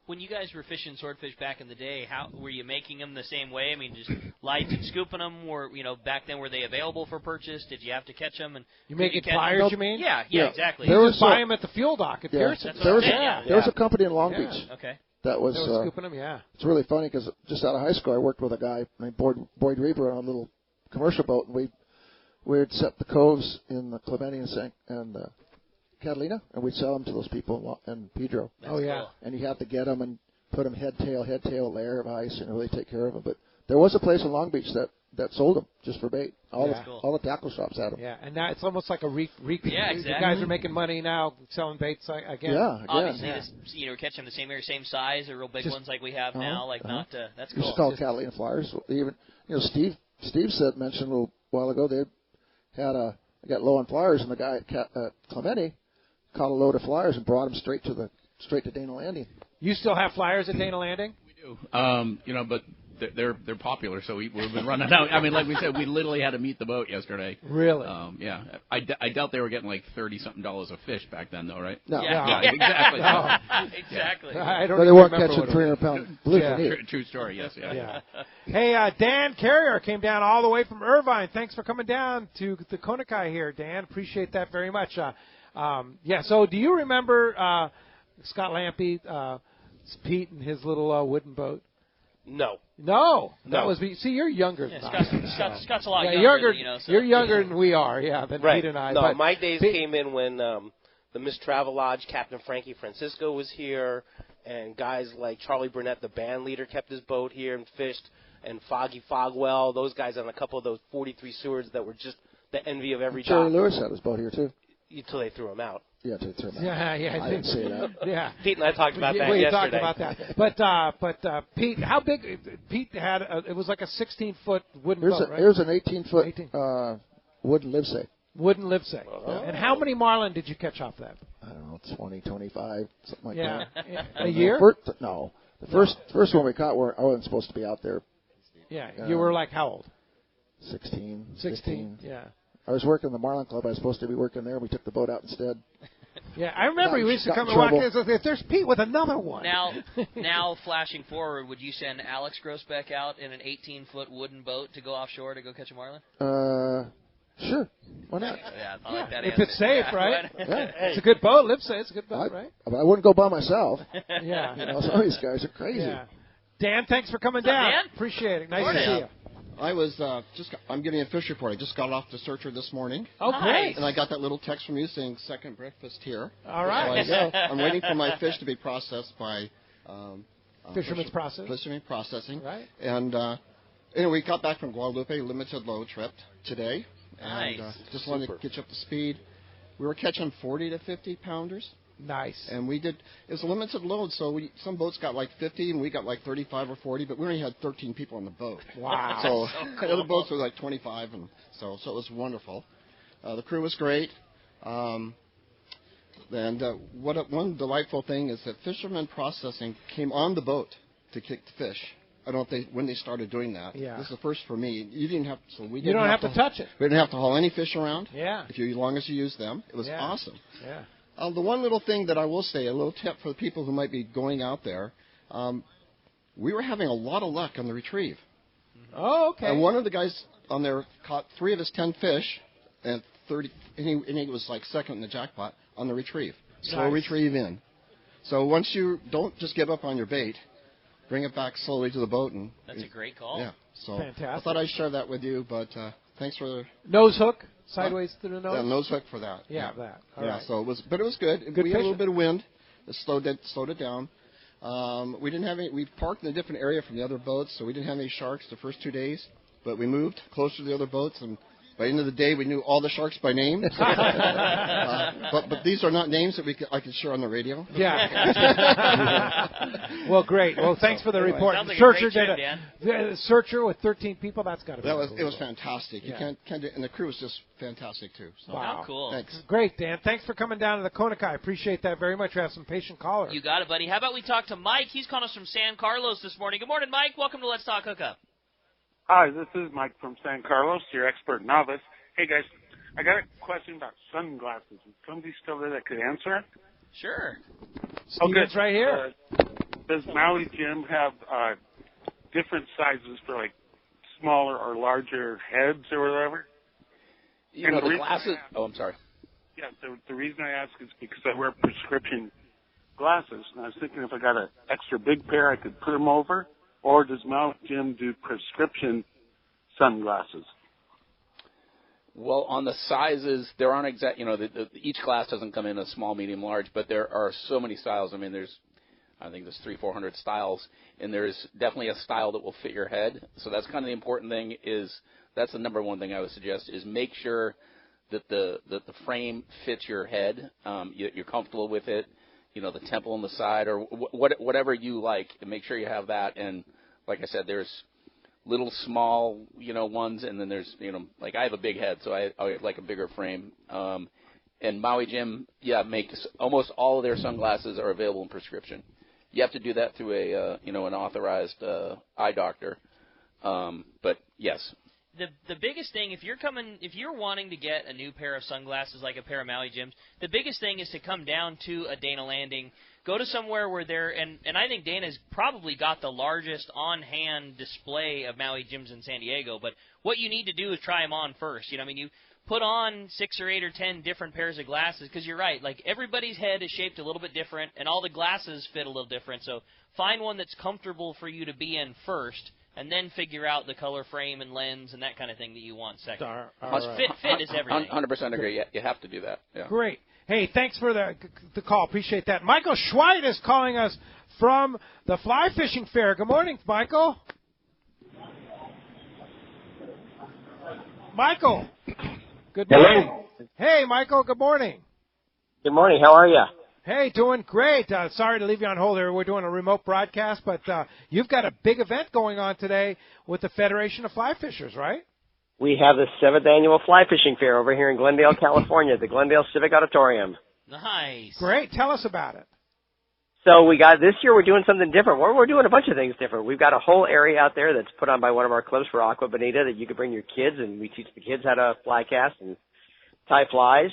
When you guys were fishing swordfish back in the day, how were you making them the same way? I mean, just lights and scooping them, or back then were they available for purchase? Did you have to catch them? And you making pliers? You mean? Yeah, exactly. You just buy them at the fuel dock at Pearson. There was a company in Long Beach. Okay. That was scooping them. Yeah. It's really funny because just out of high school, I worked with a guy named Boyd Reber on a little commercial boat, and we would set the coves in the Clemente and Catalina, and we'd sell them to those people in Pedro. Oh, yeah. Cool. And you have to get them and put them head, tail, layer of ice, and really take care of them. But there was a place in Long Beach that sold them just for bait. All the tackle shops had them. Yeah, and now it's almost like a Yeah, exactly. You guys are making money now selling baits again. Yeah, obviously, catching them the same area, same size, or real big ones like we have now. That's cool. It's called Catalina flyers. Even Steve mentioned a little while ago they got low on flyers, and the guy at Clemente caught a load of flyers and brought them straight to Dana Landing. You still have flyers at Dana Landing? We do. But they're popular, so we've been running out. I mean, like we said, we literally had to meet the boat yesterday. Really? Yeah. I doubt they were getting like $30-something a fish back then, though, right? No. Yeah, exactly. No. Exactly. I don't they weren't remember catching 300-pound bluefin either. True story. Yes. Yeah. Hey, Dan Carrier came down all the way from Irvine. Thanks for coming down to the Kona Kai here, Dan. Appreciate that very much. So do you remember Scott Lampy, Pete, and his little wooden boat? No. That was see, you're younger than I. Scott's a lot younger. So. You're younger than we are, than right. Pete and I. No, but my days came in when the Miss Travelodge, Captain Frankie Francisco was here, and guys like Charlie Burnett, the band leader, kept his boat here and fished, and Foggy Fogwell, those guys on a couple of those 43 Sewards that were just the envy of every Jerry dock. Lewis had his boat here too. Until they threw him out. Yeah, until they threw him out. Yeah. I didn't say that. Yeah. Pete and I talked about that we yesterday. talked about that. But Pete, how big? Pete had it was like a 16-foot wooden boat, right? Here's an 18-foot wooden live-safe. Wooden live-safe. Oh. And how many marlin did you catch off that? I don't know, 20, 25, something like that. A year? No. The first one we caught, I wasn't supposed to be out there. Yeah. You were like how old? 16. 16. Yeah. I was working the Marlin Club. I was supposed to be working there. We took the boat out instead. Yeah, I remember you used to come and walk in. If there's Pete with another one. Now flashing forward, would you send Alex Groesbeck out in an 18-foot wooden boat to go offshore to go catch a marlin? Sure. Why not? Yeah, I like that if answer. it's safe, right? Yeah. It's a good boat. Live safe. It's a good boat, right? I wouldn't go by myself. Yeah. Some of these guys are crazy. Yeah. Dan, thanks for coming down. Dan? Appreciate it. Nice to see you. I was I'm getting a fish report. I just got off the searcher this morning. Oh, great. And I got that little text from you saying second breakfast here. All right. So I'm waiting for my fish to be processed by Fisherman's Processing. Fisherman's Processing. Right. And anyway, we got back from Guadalupe, limited load trip today. Nice. And just wanted to get you up to speed. We were catching 40 to 50 pounders. Nice. And it was a limited load, so some boats got like 50 and we got like 35 or 40, but we only had 13 people on the boat. Wow. So, cool. The other boats were like 25, and so it was wonderful. The crew was great. One delightful thing is that Fisherman Processing came on the boat to kick the fish. I don't know when they started doing that. Yeah. This is the first for me. You didn't have You don't have to touch it. We didn't have to haul any fish around. Yeah. As long as you use them. It was awesome. Yeah. The one little thing that I will say, a little tip for the people who might be going out there, we were having a lot of luck on the retrieve. Oh, okay. And one of the guys on there caught 3 of his 10 fish, and he was like second in the jackpot on the retrieve. Slow Nice. retrieve in. So once you don't just give up on your bait, bring it back slowly to the boat. That's a great call. Yeah. So Fantastic. I thought I'd share that with you, but thanks for the nose hook. Sideways through the nose? Yeah, nose hook for that. Yeah, that. All yeah, right. so it was good. Good we had a little fishing. bit of wind. It slowed it down. We didn't have any. We parked in a different area from the other boats, so we didn't have any sharks the first 2 days. But we moved closer to the other boats, and By the end of the day, we knew all the sharks by name. But these are not names that I could share on the radio. Yeah. Well, great. Well, thanks for the report. Sounds like Searcher a great trip, did a Searcher with 13 people. That's got to be. It was fantastic. You can't do, and the crew was just fantastic too. So. Wow. How cool. Thanks. Great, Dan. Thanks for coming down to the Kona Kai. I appreciate that very much. We have some patient callers. You got it, buddy. How about we talk to Mike? He's calling us from San Carlos this morning. Good morning, Mike. Welcome to Let's Talk Hookup. Hi, this is Mike from San Carlos, your expert novice. Hey, guys, I got a question about sunglasses. Is somebody still there that could answer it? Sure. Steven's right here. Does Maui Jim have different sizes for, like, smaller or larger heads or whatever? You know, the glasses... Oh, I'm sorry. Yeah, the reason I ask is because I wear prescription glasses, and I was thinking if I got an extra big pair, I could put them over, or does Maui Jim do prescription sunglasses? Well, on the sizes, there aren't exact, each glass doesn't come in a small, medium, large, but there are so many styles. I mean, I think there's 300-400 styles, and there's definitely a style that will fit your head. So that's kind of the important thing that's the number one thing I would suggest is make sure that the frame fits your head. You're comfortable with it, the temple on the side or whatever you like. Make sure you have that. And like I said, there's little small, ones, and then there's, like I have a big head, so I like a bigger frame. And Maui Jim, makes almost all of their sunglasses are available in prescription. You have to do that through an authorized eye doctor. But yes. The biggest thing, if you're wanting to get a new pair of sunglasses like a pair of Maui Jims, the biggest thing is to come down to a Dana Landing, go to somewhere where and I think Dana's probably got the largest on-hand display of Maui Jims in San Diego, but what you need to do is try them on first. You put on 6 or 8 or 10 different pairs of glasses, because you're right, like everybody's head is shaped a little bit different, and all the glasses fit a little different, so find one that's comfortable for you to be in first, and then figure out the color frame and lens and that kind of thing that you want second. Fit is everything. 100% agree. You have to do that. Yeah. Great. Hey, thanks for the call. Appreciate that. Michael Schweid is calling us from the Fly Fishing Fair. Good morning, Michael. Michael. Good morning. Hello. Hey, Michael. Good morning. Good morning. How are you? Hey, doing great. Sorry to leave you on hold here. We're doing a remote broadcast, but you've got a big event going on today with the Federation of Fly Fishers, right? We have the 7th annual Fly Fishing Fair over here in Glendale, California, at the Glendale Civic Auditorium. Nice. Great. Tell us about it. So this year we're doing something different. We're doing a bunch of things different. We've got a whole area out there that's put on by one of our clubs for Aqua Bonita that you can bring your kids, and we teach the kids how to fly cast and tie flies.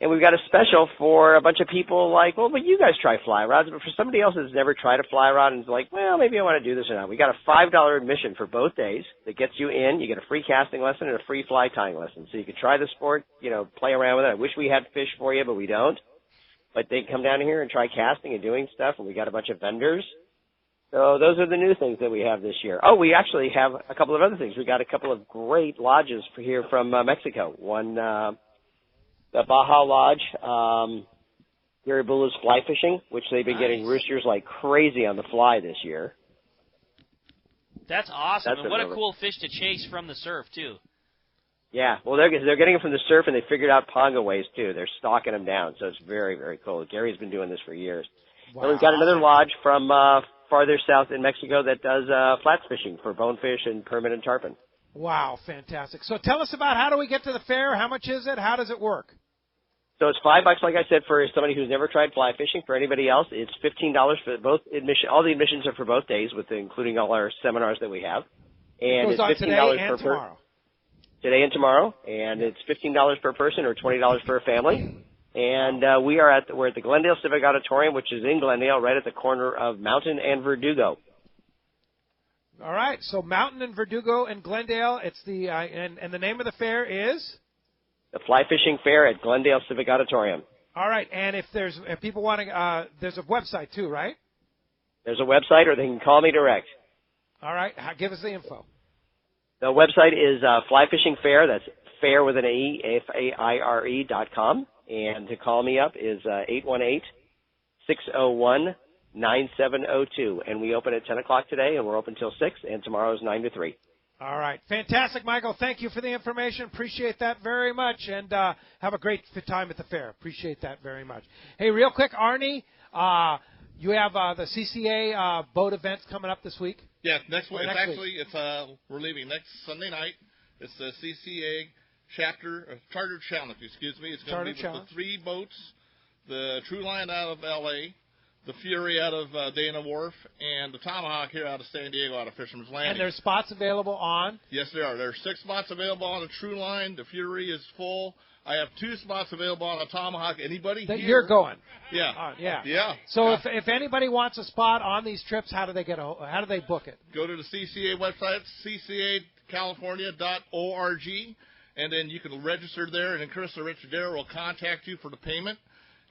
And we've got a special for a bunch of people like, well, but you guys try fly rods. But for somebody else that's never tried a fly rod and is like, well, maybe I want to do this or not. We got a $5 admission for both days that gets you in. You get a free casting lesson and a free fly tying lesson. So you can try the sport, play around with it. I wish we had fish for you, but we don't. But they come down here and try casting and doing stuff, and we got a bunch of vendors. So those are the new things that we have this year. Oh, we actually have a couple of other things. We got a couple of great lodges here from Mexico. One, the Baja Lodge, Gary Bula's fly fishing, which they've been getting roosters like crazy on the fly this year. That's awesome. That's and what a cool fish to chase from the surf, too. Yeah, well, they're getting them from the surf, and they figured out ponga ways, too. They're stalking them down, so it's very, very cool. Gary's been doing this for years. Wow. And we've got another lodge from farther south in Mexico that does flats fishing for bonefish and permit and tarpon. Wow, fantastic. So tell us about how do we get to the fair? How much is it? How does it work? So it's $5, like I said, for somebody who's never tried fly fishing. For anybody else, it's $15 for both admission. All the admissions are for both days, including all our seminars that we have. And it goes it's $15 on today and per tomorrow. Today and tomorrow, and it's $15 per person or $20 per family. And we're at the Glendale Civic Auditorium, which is in Glendale, right at the corner of Mountain and Verdugo. All right, so Mountain and Verdugo and Glendale. It's the and the name of the fair is the Fly Fishing Fair at Glendale Civic Auditorium. All right, and if people wanting, there's a website too, right? There's a website, or they can call me direct. All right, give us the info. The website is Fly Fishing Fair. That's fair with an E, FAIRE.com. And to call me up is 818-601-9702. And we open at 10 o'clock today, and we're open till 6, and tomorrow is 9 to 3. All right. Fantastic, Michael. Thank you for the information. Appreciate that very much. And have a great time at the fair. Appreciate that very much. Hey, real quick, Arnie, you have the CCA boat events coming up this week? Yeah, next week. We're leaving next Sunday night. It's the CCA Chartered Challenge, excuse me. It's going to be with the 3 boats, the True Line out of L.A., the Fury out of Dana Wharf, and the Tomahawk here out of San Diego, out of Fisherman's Landing. And there's spots available on? Yes, there are. There are 6 spots available on the True Line. The Fury is full. I have 2 spots available on the Tomahawk. Anybody that here? You're going? Yeah. Yeah. So if anybody wants a spot on these trips, how do they book it? Go to the CCA website, ccacalifornia.org, and then you can register there, and then Chris or Richard there will contact you for the payment.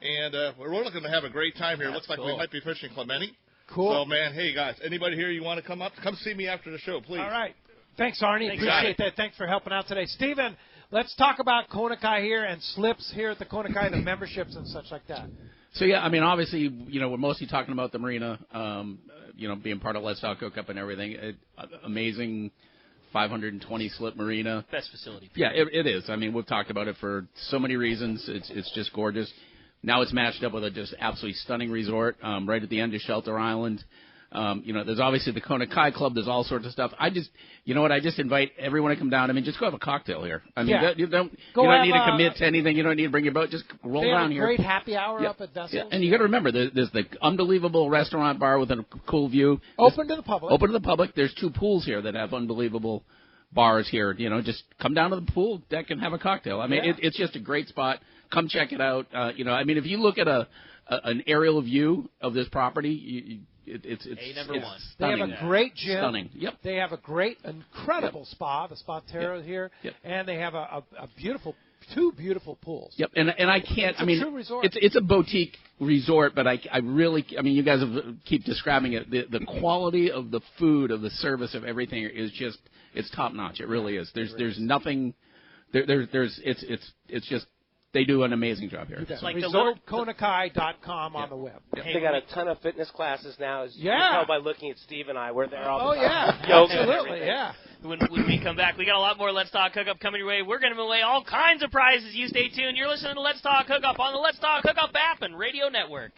And we're looking to have a great time here. Looks like we might be fishing Clemente. Cool. So, man, hey, guys, anybody here you want to come up? Come see me after the show, please. All right. Thanks, Arnie. Appreciate that. Thanks for helping out today. Steven, let's talk about Kona Kai here and slips here at the Kona Kai, the memberships and such like that. So, yeah, I mean, obviously, we're mostly talking about the marina, being part of Let's Talk Hookup and everything. Amazing 520 slip marina. Best facility. Yeah, it is. I mean, we've talked about it for so many reasons. It's just gorgeous. Now it's matched up with a just absolutely stunning resort right at the end of Shelter Island. There's obviously the Kona Kai Club. There's all sorts of stuff. I just invite everyone to come down. I mean, just go have a cocktail here. I mean, you don't need to commit to anything. You don't need to bring your boat. Just roll down here. Great happy hour up at Vessels. Yeah. And you got to remember, there's the unbelievable restaurant bar with a cool view. Open to the public. Open to the public. There's 2 pools here that have unbelievable bars here. Just come down to the pool deck and have a cocktail. I mean, it's just a great spot. Come check it out. I mean, if you look at an aerial view of this property, it's number one. They have a great gym. Stunning. Yep. They have a great, incredible spa, the Spa Terra here, and they have a beautiful, 2 beautiful pools. Yep. And I can't. It's a true resort. It's a boutique resort, but I really. I mean, you guys keep describing it. The quality of the food, of the service, of everything is just it's top notch. It really is. There's nothing. It's just. They do an amazing job here. It's like ResortKonakai.com on the web. They got a ton of fitness classes now. As you can tell by looking at Steve and I, we're there all the time. Yoga Absolutely, yeah. When we come back, we got a lot more Let's Talk Hookup coming your way. We're going to give away all kinds of prizes. You stay tuned. You're listening to Let's Talk Hookup on the Let's Talk Hookup app and radio network.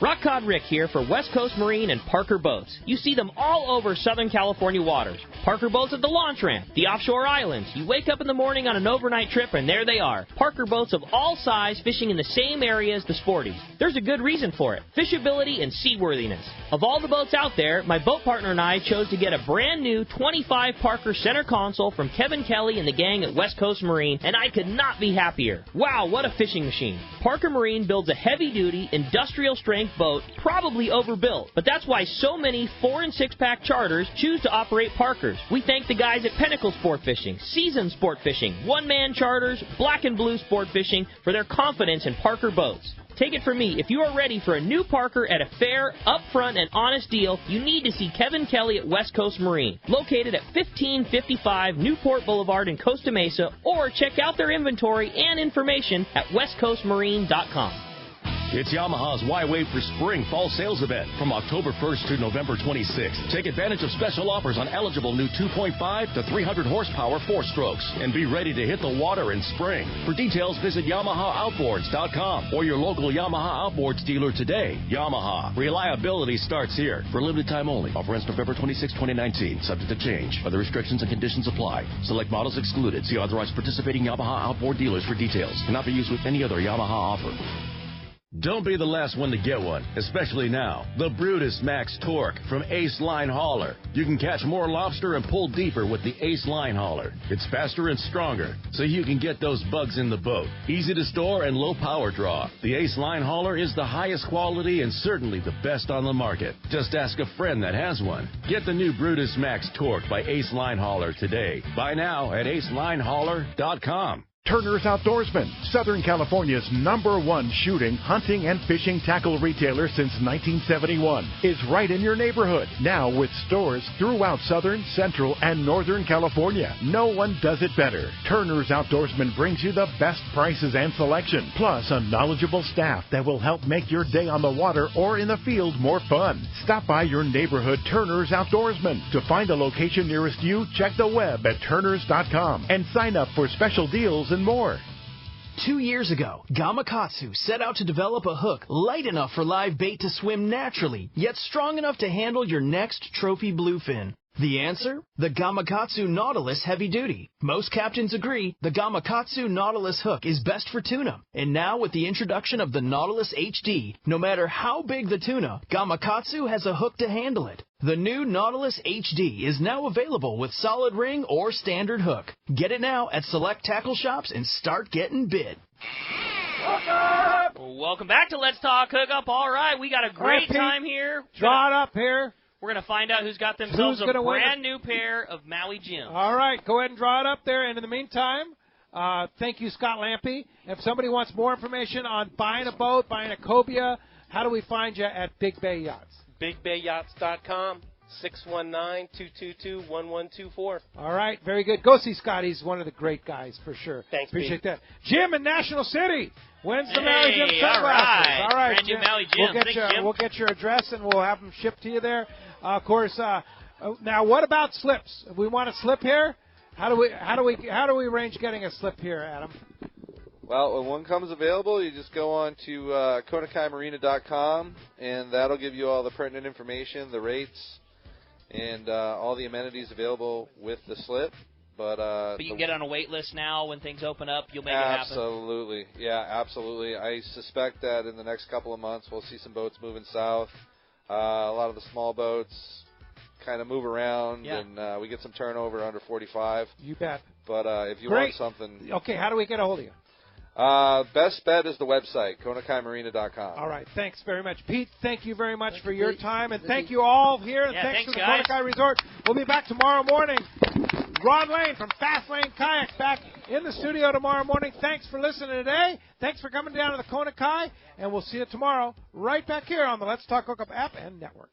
Rock Cod Rick here for West Coast Marine and Parker Boats. You see them all over Southern California waters. Parker Boats at the launch ramp, the offshore islands. You wake up in the morning on an overnight trip and there they are. Parker Boats of all size fishing in the same area as the sporties. There's a good reason for it. Fishability and seaworthiness. Of all the boats out there, my boat partner and I chose to get a brand new 25 Parker center console from Kevin Kelly and the gang at West Coast Marine, and I could not be happier. Wow, what a fishing machine. Parker Marine builds a heavy-duty, industrial-strength boat, probably overbuilt, but that's why so many 4- and 6-pack charters choose to operate Parkers. We thank the guys at Pinnacle Sport Fishing, Season Sport Fishing, One-Man Charters, Black and Blue Sport Fishing for their confidence in Parker boats. Take it from me, if you are ready for a new Parker at a fair, upfront, and honest deal, you need to see Kevin Kelly at West Coast Marine, located at 1555 Newport Boulevard in Costa Mesa, or check out their inventory and information at westcoastmarine.com. It's Yamaha's Why Wait for Spring Fall Sales Event from October 1st to November 26th. Take advantage of special offers on eligible new 2.5 to 300 horsepower 4-strokes and be ready to hit the water in spring. For details, visit YamahaOutboards.com or your local Yamaha Outboards dealer today. Yamaha. Reliability starts here. For a limited time only. Offer ends November 26, 2019. Subject to change. Other restrictions and conditions apply. Select models excluded. See authorized participating Yamaha Outboard dealers for details. Cannot be used with any other Yamaha offer. Don't be the last one to get one, especially now. The Brutus Max Torque from Ace Line Hauler. You can catch more lobster and pull deeper with the Ace Line Hauler. It's faster and stronger, so you can get those bugs in the boat. Easy to store and low power draw. The Ace Line Hauler is the highest quality and certainly the best on the market. Just ask a friend that has one. Get the new Brutus Max Torque by Ace Line Hauler today. Buy now at acelinehauler.com. Turner's Outdoorsman, Southern California's #1 shooting, hunting, and fishing tackle retailer since 1971, is right in your neighborhood. Now with stores throughout Southern, Central, and Northern California. No one does it better. Turner's Outdoorsman brings you the best prices and selection, plus a knowledgeable staff that will help make your day on the water or in the field more fun. Stop by your neighborhood Turner's Outdoorsman. To find a location nearest you, check the web at turners.com and sign up for special deals and more. 2 years ago, Gamakatsu set out to develop a hook light enough for live bait to swim naturally, yet strong enough to handle your next trophy bluefin. The answer? The Gamakatsu Nautilus Heavy Duty. Most captains agree the Gamakatsu Nautilus hook is best for tuna. And now with the introduction of the Nautilus HD, no matter how big the tuna, Gamakatsu has a hook to handle it. The new Nautilus HD is now available with solid ring or standard hook. Get it now at select tackle shops and start getting bit. Welcome back to Let's Talk Hookup. All right, we got a great time here. Draw it up here. We're going to find out who's got themselves a brand new pair of Maui Jims. All right, go ahead and draw it up there. And in the meantime, thank you, Scott Lampy. If somebody wants more information on buying a boat, buying a cobia, how do we find you at Big Bay Yachts? BigBayYachts.com, 619-222-1124. All right, very good. Go see Scott. He's one of the great guys for sure. Thanks, Appreciate that. Jim in National City. When's the Hey, Maui Jim sunglasses? all right. Brand new Jim. Maui Jims. We'll get your address and we'll have them shipped to you there. Of course. Now, what about slips? If we want a slip here, how do we arrange getting a slip here, Adam? Well, when one comes available, you just go on to KonaKaiMarina.com, and that'll give you all the pertinent information, the rates, and all the amenities available with the slip. But you can get on a wait list now. When things open up, you'll make it happen. Absolutely. Yeah, absolutely. I suspect that in the next couple of months, we'll see some boats moving south. A lot of the small boats kind of move around, and we get some turnover under 45. You bet. But if you want something... Okay, how do we get a hold of you? Best bet is the website, KonaKaiMarina.com. All right, thanks very much. Pete, thank you very much for your time, and thank you all here, and thanks to the Kona Kai Resort. We'll be back tomorrow morning. Ron Lane from Fast Lane Kayaks back in the studio tomorrow morning. Thanks for listening today. Thanks for coming down to the Kona Kai, and we'll see you tomorrow right back here on the Let's Talk Hookup app and network.